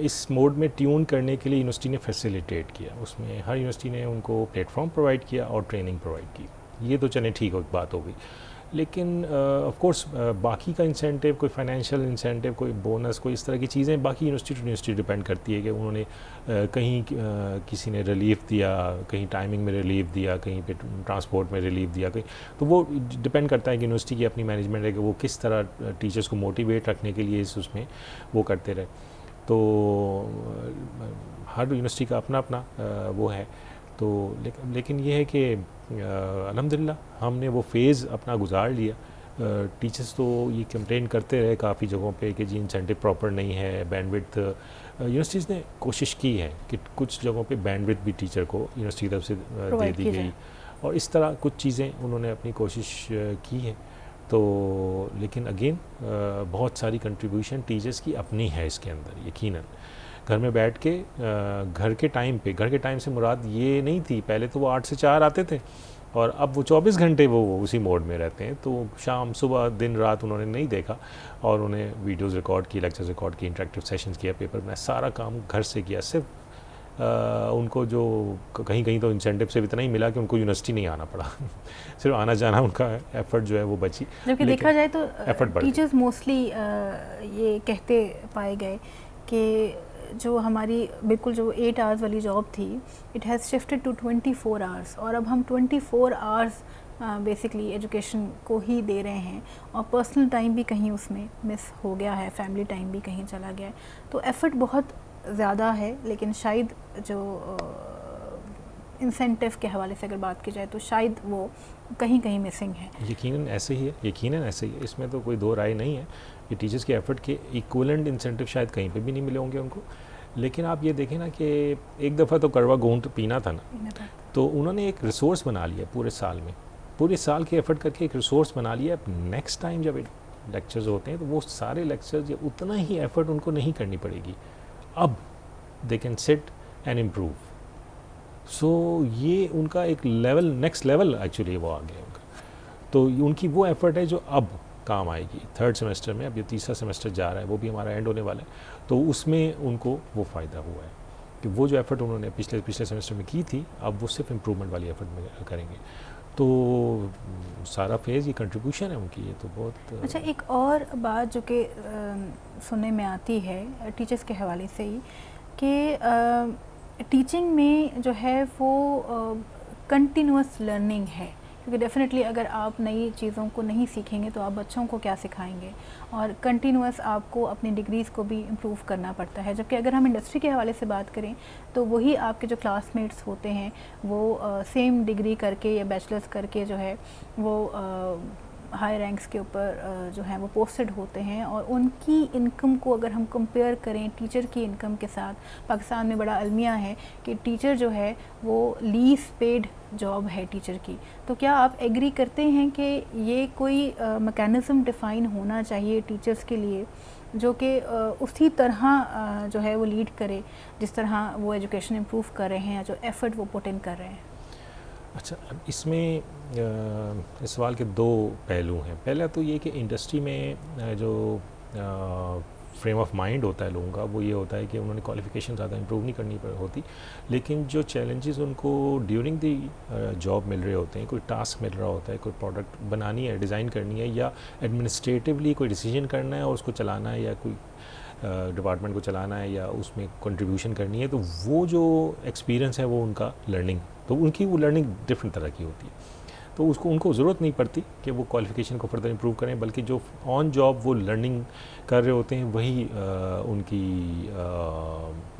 Speaker 2: इस मोड में ट्यून करने के लिए यूनिवर्सिटी ने फैसिलिटेट किया। उसमें हर यूनिवर्सिटी ने उनको प्लेटफॉर्म प्रोवाइड किया और ट्रेनिंग प्रोवाइड की। ये तो चले ठीक हो, बात हो गई। लेकिन ऑफ कोर्स बाकी का इंसेंटिव, कोई फाइनेंशियल इंसेंटिव, कोई बोनस, कोई इस तरह की चीज़ें बाकी यूनिवर्सिटी टू यूनिवर्सिटी डिपेंड करती है कि उन्होंने कहीं किसी ने रिलीफ दिया, कहीं टाइमिंग में रिलीफ दिया, कहीं पे ट्रांसपोर्ट में रिलीफ दिया, कहीं तो वो डिपेंड करता है कि यूनिवर्सिटी की अपनी मैनेजमेंट है कि वो किस तरह टीचर्स को मोटिवेट रखने के लिए उसमें वो करते रहे। तो हर यूनिवर्सिटी का अपना अपना वो है। तो लेकिन ये है कि अल्हम्दुलिल्लाह हमने वो फेज़ अपना गुजार लिया। टीचर्स तो ये कंप्लेन करते रहे काफ़ी जगहों पे कि जी इंसेंटिव प्रॉपर नहीं है, बैंडविड्थ। यूनिवर्सिटीज़ ने कोशिश की है कि कुछ जगहों पे बैंडविड्थ भी टीचर को यूनिवर्सिटी की तरफ से दे दी गई और इस तरह कुछ चीज़ें उन्होंने अपनी कोशिश की है। तो लेकिन अगेन बहुत सारी कंट्रीब्यूशन टीचर्स की अपनी है इसके अंदर। यकीनन घर में बैठ के घर के टाइम से मुराद ये नहीं थी, पहले तो वो 8 से 4 आते थे और अब वो 24 घंटे वो उसी मोड में रहते हैं। तो शाम सुबह दिन रात उन्होंने नहीं देखा और उन्हें वीडियोस रिकॉर्ड की, लेक्चर्स रिकॉर्ड की, इंटरेक्टिव सेशंस किया, पेपर बनाया, सारा काम घर से किया। सिर्फ उनको जो कहीं कहीं तो इंसेंटिव से इतना ही मिला कि उनको यूनिवर्सिटी नहीं आना पड़ा। सिर्फ आना जाना उनका एफर्ट जो है वो बची।
Speaker 1: जबकि देखा जाए तो
Speaker 2: एफर्ट
Speaker 1: टीचर्स मोस्टली ये कहते पाए गए कि जो हमारी बिल्कुल जो 8 आवर्स वाली जॉब थी, it has shifted to 24 hours और अब हम 24 आवर्स बेसिकली एजुकेशन को ही दे रहे हैं और पर्सनल टाइम भी कहीं उसमें मिस हो गया है, फैमिली टाइम भी कहीं चला गया है। तो एफ़र्ट बहुत ज़्यादा है, लेकिन शायद जो इंसेंटिव के हवाले से अगर बात की जाए तो शायद वो कहीं कहीं मिसिंग है।
Speaker 2: यकीनन ऐसे ही है, यकीनन ऐसे ही है, इसमें तो कोई दो राय नहीं है कि टीचर्स के एफर्ट के इक्वलेंट इंसेंटिव शायद कहीं पे भी नहीं मिले होंगे उनको। लेकिन आप ये देखें ना कि एक दफ़ा तो कड़वा घूंट पीना था ना, तो उन्होंने एक रिसोर्स बना लिया पूरे साल में, पूरे साल के एफर्ट करके एक रिसोर्स बना लिया। नेक्स्ट टाइम जब लेक्चर्स होते हैं तो वो सारे लेक्चर्स उतना ही एफर्ट उनको नहीं करनी पड़ेगी। अब they can sit and improve. So ये उनका एक लेवल, नेक्स्ट लेवल एक्चुअली वो आ गया उनका। तो उनकी वो एफर्ट है जो अब काम आएगी 3rd सेमेस्टर में। अब ये 3रा सेमेस्टर जा रहा है, वो भी हमारा एंड होने वाला है, तो उसमें उनको वो फ़ायदा हुआ है कि वो जो एफ़र्ट उन्होंने पिछले सेमेस्टर में की थी, अब वो सिर्फ इम्प्रूवमेंट वाली एफ़र्ट में करेंगे। तो सारा फेज़ ये कंट्रीब्यूशन है उनकी, ये तो बहुत
Speaker 1: अच्छा। एक और बात जो कि सुनने में आती है टीचर्स के हवाले से ही कि टीचिंग में जो है वो कंटिन्यूअस लर्निंग है, क्योंकि डेफिनेटली अगर आप नई चीज़ों को नहीं सीखेंगे तो आप बच्चों को क्या सिखाएंगे, और कंटिन्यूअस आपको अपनी डिग्रीज़ को भी इम्प्रूव करना पड़ता है। जबकि अगर हम इंडस्ट्री के हवाले से बात करें तो वही आपके जो क्लासमेट्स होते हैं वो सेम डिग्री करके या बैचलर्स करके जो है वो हाई रैंक्स के ऊपर जो है वो पोस्टेड होते हैं, और उनकी इनकम को अगर हम कंपेयर करें टीचर की इनकम के साथ, पाकिस्तान में बड़ा अलमिया है कि टीचर जो है वो लीस्ट पेड जॉब है टीचर की। तो क्या आप एग्री करते हैं कि ये कोई मैकेनिज़्म डिफ़ाइन होना चाहिए टीचर्स के लिए जो कि उसी तरह जो है वो लीड करे जिस तरह वो एजुकेशन इम्प्रूव कर रहे हैं या जो एफ़र्ट वो पुट इन कर रहे हैं?
Speaker 2: अच्छा, इसमें इस सवाल के दो पहलू हैं। पहला तो ये कि इंडस्ट्री में जो फ्रेम ऑफ माइंड होता है लोगों का वो ये होता है कि उन्होंने क्वालिफिकेशन ज़्यादा इंप्रूव नहीं करनी होती, लेकिन जो चैलेंजेस उनको ड्यूरिंग दी जॉब मिल रहे होते हैं, कोई टास्क मिल रहा होता है, कोई प्रोडक्ट बनानी है, डिज़ाइन करनी है, या एडमिनिस्ट्रेटिवली कोई डिसीजन करना है और उसको चलाना है, या कोई डिपार्टमेंट को चलाना है या उसमें कंट्रीब्यूशन करनी है, तो वो जो एक्सपीरियंस है वो उनका लर्निंग, तो उनकी वो लर्निंग डिफरेंट तरह की होती है। तो उसको उनको ज़रूरत नहीं पड़ती कि वो क्वालिफिकेशन को फर्दर इंप्रूव करें, बल्कि जो ऑन जॉब वो लर्निंग कर रहे होते हैं वही उनकी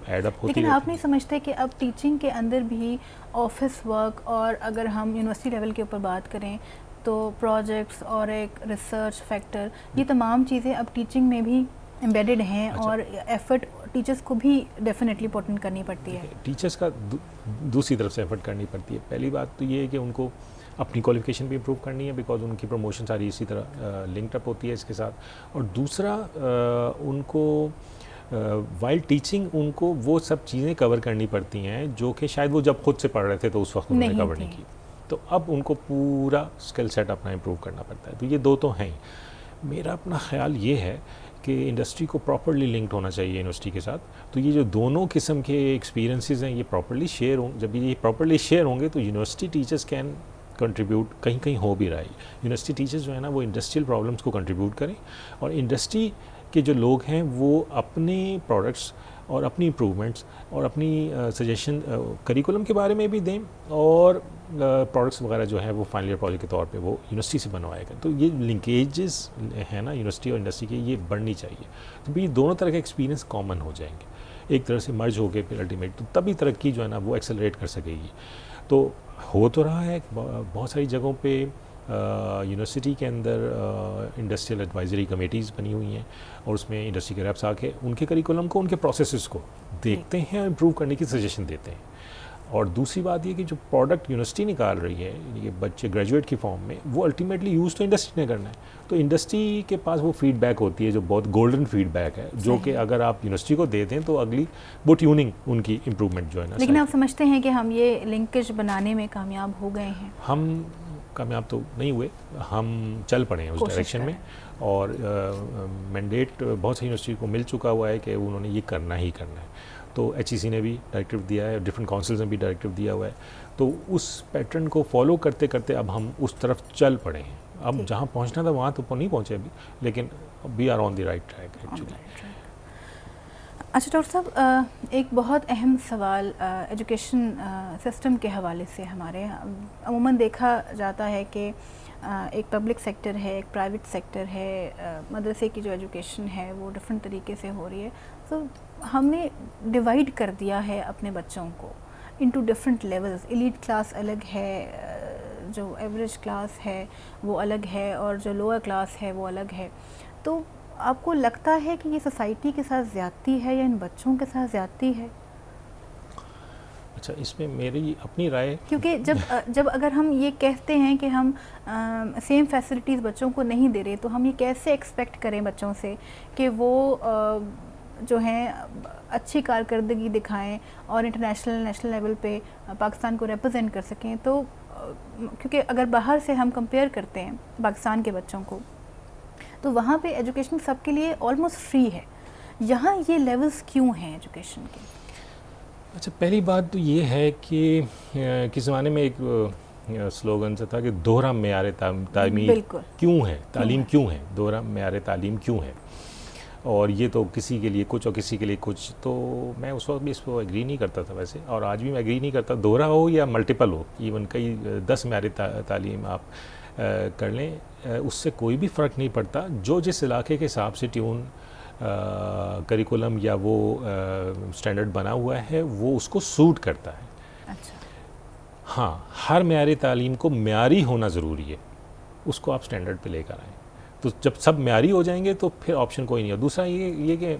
Speaker 2: एडअप होती है।
Speaker 1: लेकिन आप नहीं समझते कि अब टीचिंग के अंदर भी ऑफिस वर्क, और अगर हम यूनिवर्सिटी लेवल के ऊपर बात करें तो प्रोजेक्ट्स और एक रिसर्च फैक्टर, ये तमाम चीज़ें अब टीचिंग में भी एम्बेडेड हैं।
Speaker 2: अच्छा।
Speaker 1: और एफर्ट टीचर्स को भी डेफिनेटली पुट इन करनी पड़ती है।
Speaker 2: टीचर्स का दूसरी तरफ से एफर्ट करनी पड़ती है। पहली बात तो ये है कि उनको अपनी क्वालिफिकेशन भी इम्प्रूव करनी है, बिकॉज उनकी प्रमोशन सारी इसी तरह लिंक्ड अप होती है इसके साथ। और दूसरा उनको वाइल टीचिंग उनको वो सब चीज़ें कवर करनी पड़ती हैं जो कि शायद वो जब खुद से पढ़ रहे थे तो उस वक्त उन्होंने कवर नहीं की, तो अब उनको पूरा स्किल सेट अपना इम्प्रूव करना पड़ता है। तो ये दो तो हैं। मेरा अपना ख्याल ये है कि इंडस्ट्री को प्रॉपरली लिंक्ड होना चाहिए यूनिवर्सिटी के साथ। तो ये जो दोनों किस्म के एक्सपीरियंसेस हैं ये प्रॉपरली शेयर हों, जब ये प्रॉपरली शेयर होंगे तो यूनिवर्सिटी टीचर्स कैन कंट्रीब्यूट, कहीं कहीं हो भी रहा है। यूनिवर्सिटी टीचर्स जो है ना वो इंडस्ट्रियल प्रॉब्लम्स को कंट्रीब्यूट करें, और इंडस्ट्री के जो लोग हैं वो अपने प्रोडक्ट्स और अपनी इम्प्रूवमेंट्स और अपनी सजेशन करिकुलम के बारे में भी दें, और प्रोडक्ट्स वगैरह जो है वो फाइनल ईयर प्रोजेक्ट के तौर पे वो यूनिवर्सिटी से बनवाएगा। तो ये लिंकेजेस है ना यूनिवर्सिटी और इंडस्ट्री के, ये बढ़नी चाहिए। तो भी दोनों तरह के एक्सपीरियंस कॉमन हो जाएंगे, एक तरह से मर्ज हो गए फिर अल्टीमेट, तो तभी तरक्की जो है ना वो एक्सेलरेट कर सकेगी। तो हो तो रहा है बहुत सारी जगहों पे यूनिवर्सिटी के अंदर इंडस्ट्रियल एडवाइजरी कमेटीज़ बनी हुई हैं, और उसमें इंडस्ट्री के रेप्स आके उनके करिकुलम को, उनके प्रोसेसेस को देखते हैं और इम्प्रूव करने की सजेशन देते हैं। और दूसरी बात ये कि जो प्रोडक्ट यूनिवर्सिटी निकाल रही है ये बच्चे ग्रेजुएट की फॉर्म में, वो अल्टीमेटली यूज़ तो इंडस्ट्री ने करना है। तो इंडस्ट्री के पास वो फीडबैक होती है जो बहुत गोल्डन फीडबैक है, जो कि अगर आप यूनिवर्सिटी को दे दें तो अगली वो ट्यूनिंग उनकी इम्प्रूवमेंट जो है ना।
Speaker 1: लेकिन आप समझते हैं कि हम ये लिंकेज बनाने में कामयाब हो गए हैं?
Speaker 2: हम कामयाब तो नहीं हुए, हम चल पड़े हैं उस डायरेक्शन में, और मैंडेट बहुत सी यूनिवर्सिटी को मिल चुका हुआ है कि उन्होंने ये करना ही करना है। तो HEC ने भी डायरेक्टिव दिया है, डिफरेंट काउंसिल्स ने भी डायरेक्टिव दिया हुआ है। तो उस पैटर्न को फॉलो करते करते अब हम उस तरफ चल पड़े हैं। अब जहाँ पहुँचना था वहाँ तो नहीं पहुँचे अभी, लेकिन we are on the right track actually.
Speaker 1: अच्छा डॉक्टर साहब, एक बहुत अहम सवाल एजुकेशन सिस्टम के हवाले से हमारे अमूमन देखा जाता है कि एक पब्लिक सेक्टर है, एक प्राइवेट सेक्टर है, मदरसे की जो एजुकेशन है वो डिफरेंट तरीके से हो रही है। तो हमने डिवाइड कर दिया है अपने बच्चों को into different levels. Elite class अलग है, जो एवरेज क्लास है वो अलग है, और जो लोअर क्लास है वो अलग है। तो आपको लगता है कि ये सोसाइटी के साथ ज़्यादती है या इन बच्चों के साथ ज़्यादती है?
Speaker 2: अच्छा, इसमें मेरी अपनी राय,
Speaker 1: क्योंकि जब अगर हम ये कहते हैं कि हम सेम फैसिलिटीज़ बच्चों को नहीं दे रहे, तो हम ये कैसे एक्सपेक्ट करें बच्चों से कि वो जो हैं अच्छी कारकर्दगी दिखाएं और इंटरनेशनल नेशनल लेवल पे पाकिस्तान को रिप्रेजेंट कर सकें। तो क्योंकि अगर बाहर से हम कंपेयर करते हैं पाकिस्तान के बच्चों को, तो वहाँ पे एजुकेशन सबके लिए ऑलमोस्ट फ्री है। यहाँ ये लेवल्स क्यों हैं एजुकेशन के?
Speaker 2: अच्छा, पहली बात तो ये है कि किस ज़माने में एक स्लोगन से था कि दोहरा मेयार तालीम क्यों है, तालीम क्यों है, दोहरा मेयार तालीम क्यों है, और ये तो किसी के लिए कुछ और किसी के लिए कुछ। तो मैं उस वक्त भी इस पर एग्री नहीं करता था वैसे, और आज भी मैं एग्री नहीं करता। दोहरा हो या मल्टीपल हो, इवन कई 10 मेयार तालीम आप कर लें, उससे कोई भी फ़र्क नहीं पड़ता। जो जिस इलाके के हिसाब से ट्यून करिकुलम या वो स्टैंडर्ड बना हुआ है वो उसको सूट करता है।
Speaker 1: अच्छा।
Speaker 2: हाँ, हर मेयारी तालीम को मेयारी होना ज़रूरी है, उसको आप स्टैंडर्ड पे लेकर आएँ। तो जब सब मेयारी हो जाएंगे तो फिर ऑप्शन कोई नहीं है। दूसरा ये कि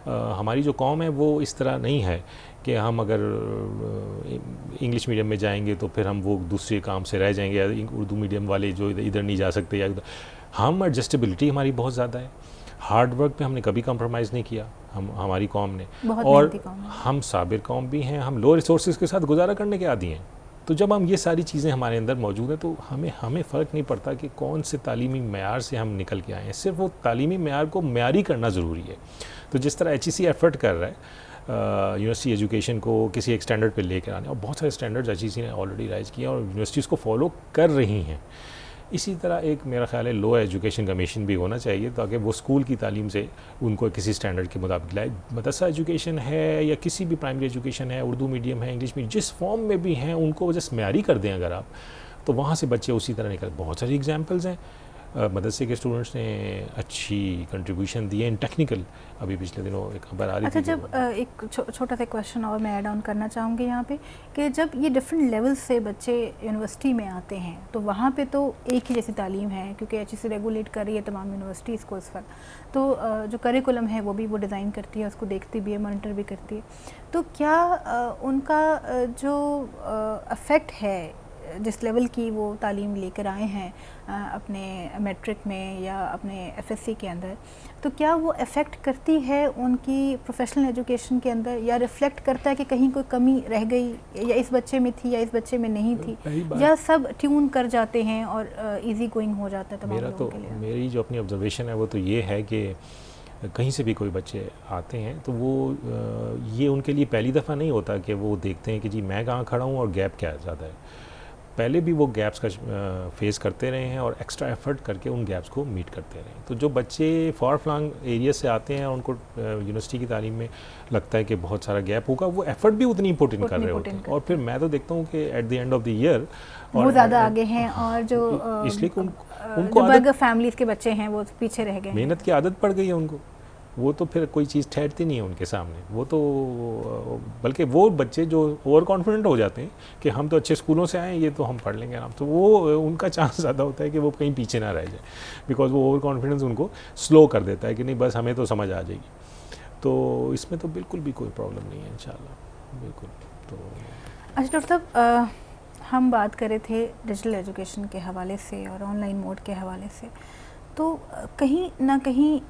Speaker 2: हमारी जो कौम है वो इस तरह नहीं है कि हम अगर इंग्लिश मीडियम में जाएंगे तो फिर हम वो दूसरे काम से रह जाएंगे, या उर्दू मीडियम वाले जो इधर नहीं जा सकते, या हम एडजस्टेबिलिटी हमारी बहुत ज़्यादा है। हार्ड वर्क पे हमने कभी कंप्रोमाइज़ नहीं किया हमारी कौम ने, और हम साबिर कौम भी हैं, हम लो रिसोर्सेज के साथ गुजारा करने के आदी हैं। तो जब हम ये सारी चीज़ें हमारे अंदर मौजूद हैं तो हमें फ़र्क नहीं पड़ता कि कौन से तालीमी मेयार से हम निकल के आए हैं, सिर्फ वो तालीमी मेयार को मेयारी करना ज़रूरी है। तो जिस तरह HEC एफ़र्ट कर रहा है यूनिवर्सिटी एजुकेशन को किसी एक स्टैंडर्ड पे लेकर आने, और बहुत सारे स्टैंडर्ड्स HEC ने ऑलरेडी राइज किए और यूनिवर्सिटीज़ को फॉलो कर रही हैं, इसी तरह एक मेरा ख्याल है लो एजुकेशन कमीशन भी होना चाहिए ताकि वो स्कूल की तालीम से उनको किसी स्टैंडर्ड के मुताबिक लाए। मदरसा एजुकेशन है या किसी भी प्राइमरी एजुकेशन है, उर्दू मीडियम है, इंग्लिश मीडियम, जिस फॉर्म में भी हैं उनको जस्ट मेयारी कर दें अगर आप, तो वहाँ से बच्चे उसी तरह निकल। बहुत सारी एग्जांपल्स हैं, मदरसे के स्टूडेंट्स ने अच्छी कंट्रीब्यूशन दी है इन टेक्निकल। अभी पिछले दिनों एक खबर आ रही थी।
Speaker 1: अच्छा, जब एक छोटा सा क्वेश्चन और मैं ऐड ऑन करना चाहूँगी यहाँ पे कि जब ये डिफरेंट लेवल से बच्चे यूनिवर्सिटी में आते हैं तो वहाँ पे तो एक ही जैसी तालीम है, क्योंकि HEC रेगुलेट कर रही है तमाम यूनिवर्सिटीज़ को इस वक्त, तो जो करिकुलम है वो भी वो डिज़ाइन करती है, उसको देखती भी है, मॉनिटर भी करती है। तो क्या उनका जो अफेक्ट है जिस लेवल की वो तालीम लेकर आए हैं अपने मैट्रिक में या अपने FSC के अंदर, तो क्या वो अफेक्ट करती है उनकी प्रोफेशनल एजुकेशन के अंदर, या रिफ्लेक्ट करता है कि कहीं कोई कमी रह गई या इस बच्चे में थी या इस बच्चे में नहीं थी, या सब ट्यून कर जाते हैं और इजी गोइंग हो जाता है तमाम लोगों के लिए?
Speaker 2: मेरी जो अपनी ऑब्जर्वेशन है वो तो ये है कि कहीं से भी कोई बच्चे आते हैं तो वो ये उनके लिए पहली दफ़ा नहीं होता कि वो देखते हैं कि जी मैं कहाँ खड़ा हूँ और गैप क्या ज़्यादा है। पहले भी वो गैप्स का फेस करते रहे हैं और एक्स्ट्रा एफर्ट करके उन गैप्स को मीट करते रहे हैं। तो जो बच्चे फार फ्लंग एरिया से आते हैं और उनको यूनिवर्सिटी की तालीम में लगता है कि बहुत सारा गैप होगा, वो एफर्ट भी उतनी पुट इन कर रहे होते हैं, और फिर मैं तो देखता हूँ कि at the end of the year
Speaker 1: वो ज़्यादा आगे हैं, और जो
Speaker 2: इसलिए
Speaker 1: उनको फैमिलीज के बच्चे हैं वो पीछे रह गए,
Speaker 2: मेहनत की आदत पड़ गई है उनको, वो तो फिर कोई चीज़ ठहरती नहीं है उनके सामने। वो तो बल्कि वो बच्चे जो ओवर कॉन्फिडेंट हो जाते हैं कि हम तो अच्छे स्कूलों से आए हैं, ये तो हम पढ़ लेंगे आराम, तो वो उनका चांस ज़्यादा होता है कि वो कहीं पीछे ना रह जाए, बिकॉज वो ओवर कॉन्फिडेंस उनको स्लो कर देता है कि नहीं बस हमें तो समझ आ जाएगी। तो इसमें तो बिल्कुल भी कोई प्रॉब्लम नहीं है इंशाल्लाह, बिल्कुल। तो
Speaker 1: अच्छा डॉक्टर साहब, हम बात कर रहे थे डिजिटल एजुकेशन के हवाले से और ऑनलाइन मोड के हवाले से, तो कहीं ना कहीं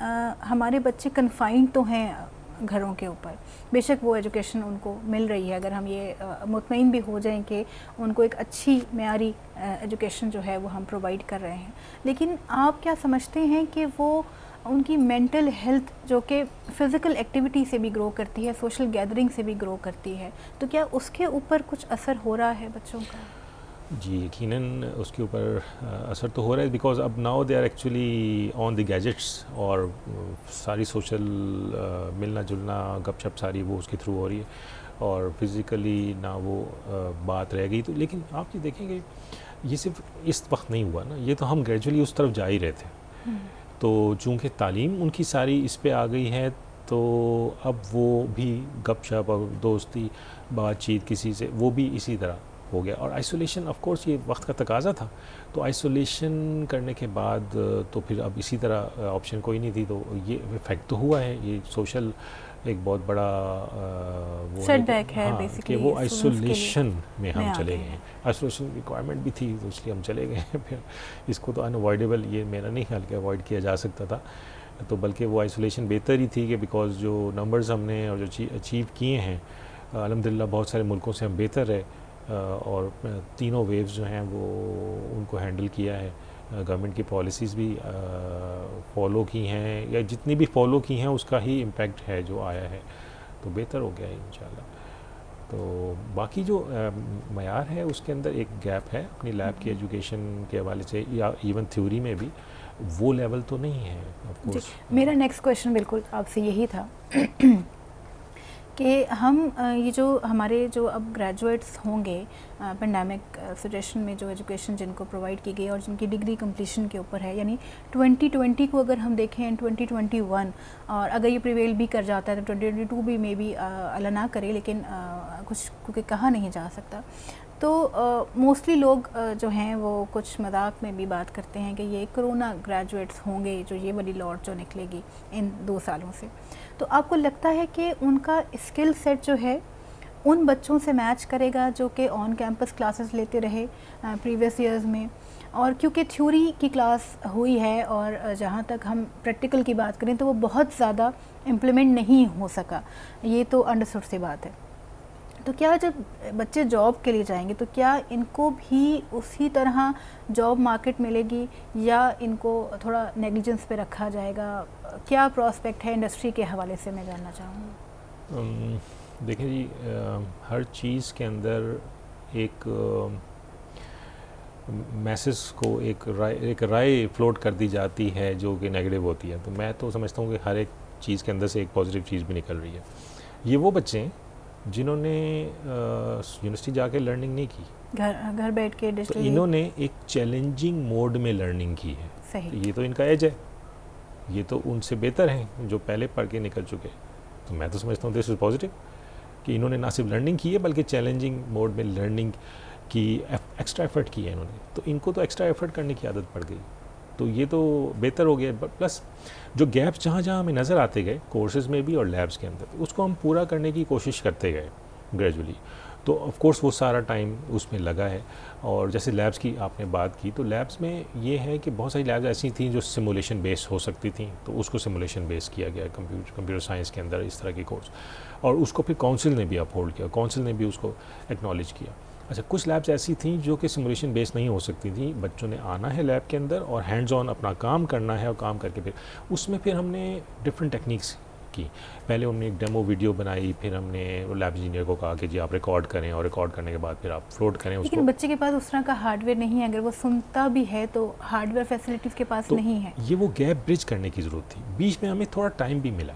Speaker 1: हमारे बच्चे कन्फाइंड तो हैं घरों के ऊपर, बेशक वो एजुकेशन उनको मिल रही है, अगर हम ये मुतमईन भी हो जाएं कि उनको एक अच्छी मेयारी एजुकेशन जो है वो हम प्रोवाइड कर रहे हैं, लेकिन आप क्या समझते हैं कि वो उनकी मेंटल हेल्थ जो कि फ़िज़िकल एक्टिविटी से भी ग्रो करती है, सोशल गैदरिंग से भी ग्रो करती है, तो क्या उसके ऊपर कुछ असर हो रहा है बच्चों का?
Speaker 2: जी यकीनन उसके ऊपर असर तो हो रहा है, बिकॉज अब now they are actually on the gadgets, और सारी सोशल मिलना जुलना गपशप सारी वो उसके थ्रू हो रही है, और फिज़िकली ना वो बात रह गई। तो लेकिन आप ये देखेंगे ये सिर्फ इस वक्त नहीं हुआ ना, ये तो हम ग्रेजुअली उस तरफ जा ही रहे थे। तो चूँकि तालीम उनकी सारी इस पे आ गई है, तो अब वो भी गपशप और दोस्ती बातचीत किसी से वो भी इसी तरह हो गया। और आइसोलेशन ऑफ कोर्स ये वक्त का तकाजा था, तो आइसोलेशन करने के बाद तो फिर अब इसी तरह ऑप्शन कोई नहीं थी, तो ये इफेक्ट तो हुआ है, ये सोशल एक बहुत बड़ा वो
Speaker 1: सेटबैक है
Speaker 2: बेसिकली, कि वो आइसोलेशन में हम चले गए हैं। आइसोलेशन रिक्वायरमेंट भी थी तो इसलिए हम चले गए हैं। फिर इसको तो अनअवॉइडेबल, ये मेरा नहीं ख्याल कि अवॉइड किया जा सकता था, तो बल्कि वो आइसोलेशन बेहतर ही थी कि बिकॉज जो नंबर्स हमने और जो अचीव किए हैं अल्हम्दुलिल्लाह बहुत सारे मुल्कों से हम बेहतर है, और तीनों वेव्स जो हैं वो उनको हैंडल किया है, गवर्नमेंट की पॉलिसीज़ भी फॉलो की हैं, या जितनी भी फॉलो की हैं उसका ही इम्पैक्ट है जो आया है, तो बेहतर हो गया है इंशाल्लाह। तो बाकी जो मयार है उसके अंदर एक गैप है अपनी लैब की एजुकेशन के हवाले से, या इवन थ्योरी में भी वो लेवल तो नहीं है ऑफ कोर्स।
Speaker 1: मेरा नेक्स्ट क्वेश्चन बिल्कुल आपसे यही था कि हम ये जो हमारे जो अब ग्रेजुएट्स होंगे पेंडेमिक सिचुएशन में, जो एजुकेशन जिनको प्रोवाइड की गई और जिनकी डिग्री कंप्लीशन के ऊपर है, यानी 2020 को अगर हम देखें 2021, और अगर ये प्रिवेल भी कर जाता है तो 2022 भी मे बी अल्लाह ना करे, लेकिन कुछ क्योंकि कहा नहीं जा सकता, तो मोस्टली लोग जो हैं वो कुछ मजाक में भी बात करते हैं कि ये कोरोना ग्रेजुएट्स होंगे जो ये वाली लॉट जो निकलेगी इन 2 सालों से। तो आपको लगता है कि उनका स्किल सेट जो है उन बच्चों से मैच करेगा जो कि ऑन कैंपस क्लासेस लेते रहे प्रीवियस ईयर्स में? और क्योंकि थ्योरी की क्लास हुई है और जहाँ तक हम प्रैक्टिकल की बात करें तो वो बहुत ज़्यादा इम्प्लीमेंट नहीं हो सका, ये तो अंडरस्टूड सी बात है, तो क्या जब बच्चे जॉब के लिए जाएंगे तो क्या इनको भी उसी तरह जॉब मार्केट मिलेगी या इनको थोड़ा नेग्लिजेंस पे रखा जाएगा? क्या प्रोस्पेक्ट है इंडस्ट्री के हवाले से, मैं जानना चाहूँगी।
Speaker 2: देखें जी, हर चीज़ के अंदर एक मैसेज को एक राय फ्लोट कर दी जाती है जो कि नेगेटिव होती है। तो मैं तो समझता हूँ कि हर एक चीज़ के अंदर से एक पॉजिटिव चीज़ भी निकल रही है। ये वो बच्चे हैं जिन्होंने यूनिवर्सिटी जाके लर्निंग नहीं की,
Speaker 1: घर बैठ के
Speaker 2: तो
Speaker 1: डिजिटल,
Speaker 2: इन्होंने एक चैलेंजिंग मोड में लर्निंग की है।
Speaker 1: सही।
Speaker 2: तो ये तो इनका एज है, ये तो उनसे बेहतर हैं जो पहले पढ़ के निकल चुके। तो मैं तो समझता हूँ दिस इज़ पॉजिटिव कि इन्होंने ना सिर्फ लर्निंग की है बल्कि चैलेंजिंग मोड में लर्निंग की, एक्स्ट्रा एफर्ट की है इन्होंने। तो इनको तो एक्स्ट्रा एफर्ट करने की आदत पड़ गई, तो ये तो बेहतर हो गया। प्लस जो गैप्स जहाँ जहाँ हमें नज़र आते गए कोर्सेज़ में भी और लैब्स के अंदर, उसको हम पूरा करने की कोशिश करते गए ग्रेजुअली। तो ऑफ कोर्स वो सारा टाइम उसमें लगा है। और जैसे लैब्स की आपने बात की, तो लैब्स में ये है कि बहुत सारी लैब्स ऐसी थी जो सिमुलेशन बेस हो सकती थी, तो उसको सिमुलेशन बेस किया गया कंप्यूटर साइंस के अंदर इस तरह की कोर्स, और उसको फिर काउंसिल ने भी अपहोल्ड किया, काउंसिल ने भी उसको एक्नॉलेज किया। अच्छा, कुछ लैब्स ऐसी थी जो कि सिमुलेशन बेस नहीं हो सकती थी, बच्चों ने आना है लैब के अंदर और हैंड्स ऑन अपना काम करना है, और काम करके फिर उसमें फिर हमने डिफरेंट टेक्निक्स की। पहले हमने एक डेमो वीडियो बनाई, फिर हमने लैब इंजीनियर को कहा कि जी आप रिकॉर्ड करें, और रिकॉर्ड करने के बाद फिर आप फ्लोट करें उसको।
Speaker 1: लेकिन बच्चे के पास उस तरह का हार्डवेयर नहीं है, अगर वो सुनता भी है तो हार्डवेयर फैसिलिटीज़ के पास
Speaker 2: तो
Speaker 1: नहीं है।
Speaker 2: ये वो गैप ब्रिज करने की ज़रूरत थी। बीच में हमें थोड़ा टाइम भी मिला,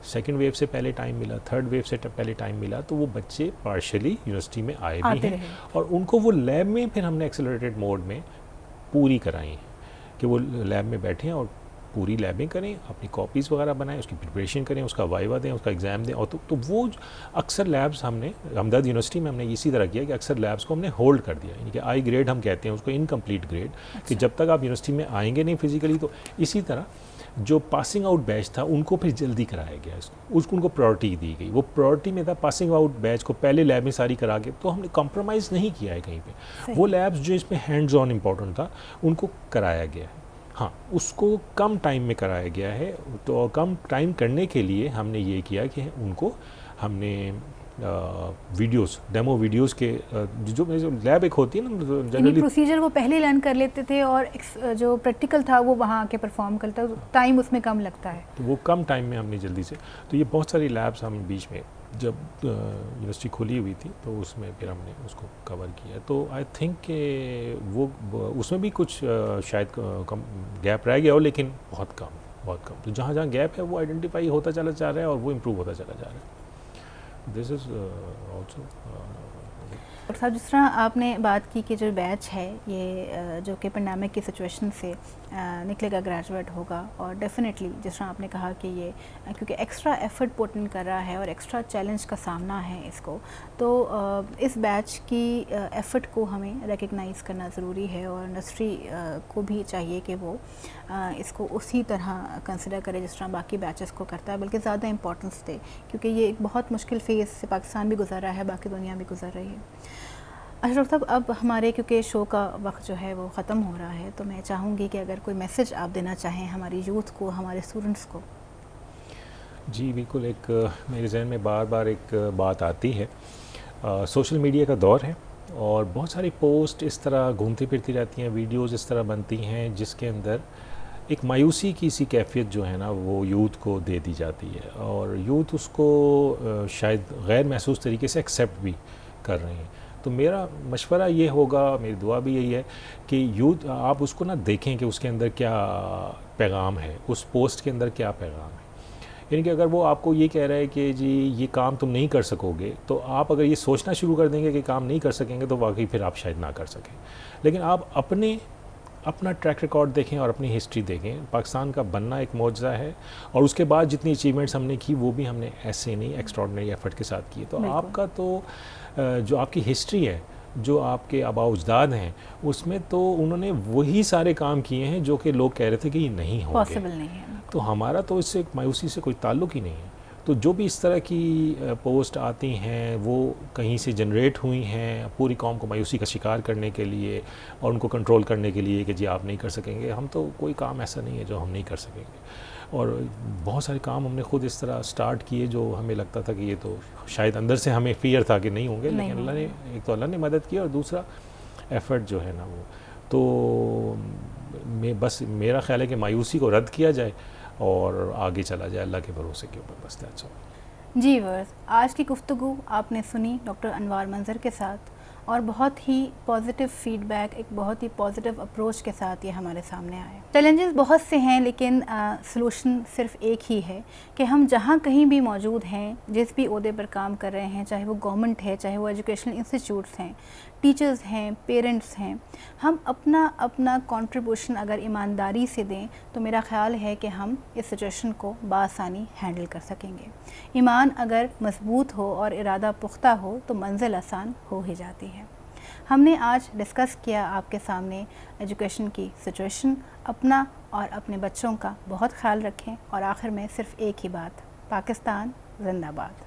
Speaker 2: सेकेंड वेव से पहले टाइम मिला, थर्ड वेव से पहले टाइम मिला, तो वो बच्चे पार्शली यूनिवर्सिटी में आए भी हैं, और उनको वो लैब में फिर हमने एक्सेलरेटेड मोड में पूरी कराई हैं कि वो लैब में बैठें और पूरी लैबें करें, अपनी कॉपीज़ वगैरह बनाएं, उसकी प्रिपरेशन करें, उसका वाइवा दें, उसका एग्ज़ाम दें। और तो वो अक्सर लैब्स हमने हमदर्द यूनिवर्सिटी में हमने इसी तरह किया कि अक्सर लैब्स को हमने होल्ड कर दिया, यानी कि आई ग्रेड हम कहते हैं उसको, इनकम्प्लीट ग्रेड। कि जब तक आप यूनिवर्सिटी में आएंगे नहीं फिजिकली, तो इसी तरह जो पासिंग आउट बैच था उनको फिर जल्दी कराया गया, उसको उनको प्रायोरिटी दी गई। वो प्रायोरिटी में था पासिंग आउट बैच को पहले लैब में सारी करा के, तो हमने कॉम्प्रोमाइज़ नहीं किया है कहीं पे। वो लैब्स जो इसमें हैंड्स ऑन इम्पॉर्टेंट था उनको कराया गया है। हाँ, उसको कम टाइम में कराया गया है, तो कम टाइम करने के लिए हमने ये किया कि उनको हमने वीडियोस, डेमो वीडियोस के जो लैब एक होती है ना जनरली,
Speaker 1: प्रोसीजर वो पहले लर्न कर लेते थे और जो प्रैक्टिकल था वो वहाँ आके परफॉर्म करता है, टाइम उसमें कम लगता है,
Speaker 2: तो वो कम टाइम में हमने जल्दी से। तो ये बहुत सारी लैब्स हम बीच में जब यूनिवर्सिटी खुली हुई थी तो उसमें फिर हमने उसको कवर किया। तो आई थिंक कि वो उसमें भी कुछ शायद कम गैप रह गया हो, लेकिन बहुत कम। तो जहाँ जहाँ गैप है वो आइडेंटिफाई होता चला जा रहा है और वो इम्प्रूव होता चला जा रहा है। This is also.
Speaker 1: और साहब, जिस तरह आपने बात की कि जो बैच है ये जो कि पेंडेमिक की सिचुएशन से निकलेगा, ग्रेजुएट होगा, और डेफिनेटली जिस तरह आपने कहा कि ये क्योंकि एक्स्ट्रा एफर्ट पुट इन कर रहा है और एक्स्ट्रा चैलेंज का सामना है इसको, तो इस बैच की एफ़र्ट को हमें रिकग्नाइज़ करना ज़रूरी है, और इंडस्ट्री को भी चाहिए कि वो इसको उसी तरह कंसिडर करे जिस तरह बाकी बैचेस को करता है, बल्कि ज़्यादा इंपॉर्टेंस दे, क्योंकि ये एक बहुत मुश्किल फेज़ से पाकिस्तान भी गुजर रहा है, बाकी दुनिया भी गुजर रही है। अशरफ साहब, अब हमारे क्योंकि शो का वक्त जो है वो ख़त्म हो रहा है, तो मैं चाहूँगी कि अगर कोई मैसेज आप देना चाहें हमारी यूथ को, हमारे स्टूडेंट्स को।
Speaker 2: जी बिल्कुल, एक मेरे जहन में बार बार एक बात आती है, सोशल मीडिया का दौर है और बहुत सारी पोस्ट इस तरह घूमती फिरती रहती हैं, वीडियोज़ इस तरह बनती हैं जिसके अंदर एक मायूसी की सी कैफियत जो है ना वो यूथ को दे दी जाती है, और यूथ उसको शायद गैर महसूस तरीके से एक्सेप्ट भी कर रहे हैं। तो मेरा मशवरा ये होगा, मेरी दुआ भी यही है कि यूथ आप उसको ना देखें कि उसके अंदर क्या पैगाम है, उस पोस्ट के अंदर क्या पैगाम है। यानी कि अगर वो आपको ये कह रहा है कि जी ये काम तुम नहीं कर सकोगे, तो आप अगर ये सोचना शुरू कर देंगे कि काम नहीं कर सकेंगे, तो वाकई फिर आप शायद ना कर सकें। लेकिन आप अपना ट्रैक रिकॉर्ड देखें और अपनी हिस्ट्री देखें। पाकिस्तान का बनना एक मौजज़ा है, और उसके बाद जितनी अचीवमेंट्स हमने की वो भी हमने ऐसे नहीं एक्स्ट्रॉर्डिनरी एफर्ट के साथ किए। तो आपका तो जो आपकी हिस्ट्री है, जो आपके आबाओ अजदाद हैं, उसमें तो उन्होंने वही सारे काम किए हैं जो कि लोग कह रहे थे कि ये नहीं होंगे,
Speaker 1: पॉसिबल नहीं है।
Speaker 2: तो हमारा तो इससे मायूसी से कोई ताल्लुक़ ही नहीं है। तो जो भी इस तरह की पोस्ट आती हैं वो कहीं से जनरेट हुई हैं पूरी कौम को मायूसी का शिकार करने के लिए और उनको कंट्रोल करने के लिए कि जी आप नहीं कर सकेंगे। हम तो कोई काम ऐसा नहीं है जो हम नहीं कर सकेंगे। और बहुत सारे काम हमने खुद इस तरह स्टार्ट किए जो हमें लगता था कि ये तो शायद अंदर से हमें फियर था कि नहीं होंगे, लेकिन अल्लाह ने, एक तो अल्लाह ने मदद की और दूसरा एफ़र्ट जो है ना वो तो मैं बस मेरा ख्याल है कि मायूसी को रद्द किया जाए और आगे चला जाए अल्लाह के भरोसे के ऊपर, बस दैट्स ऑल।
Speaker 1: जी वर्स, आज की गुफ्तगू आपने सुनी डॉक्टर अनवार मंजर के साथ और बहुत ही पॉजिटिव फीडबैक, एक बहुत ही पॉजिटिव अप्रोच के साथ ये हमारे सामने आए। चैलेंजेस बहुत से हैं लेकिन सलूशन सिर्फ एक ही है कि हम जहाँ कहीं भी मौजूद हैं, जिस भी ओहदे पर काम कर रहे हैं, चाहे वो गवर्नमेंट है, चाहे वो एजुकेशनल इंस्टीट्यूट्स हैं, टीचर्स हैं, पेरेंट्स हैं, हम अपना अपना कंट्रीब्यूशन अगर ईमानदारी से दें तो मेरा ख़्याल है कि हम इस सिचुएशन को बआसानी हैंडल कर सकेंगे। ईमान अगर मजबूत हो और इरादा पुख्ता हो तो मंजिल आसान हो ही जाती है। हमने आज डिस्कस किया आपके सामने एजुकेशन की सिचुएशन। अपना और अपने बच्चों का बहुत ख्याल रखें और आखिर में सिर्फ़ एक ही बात, पाकिस्तान जिंदाबाद।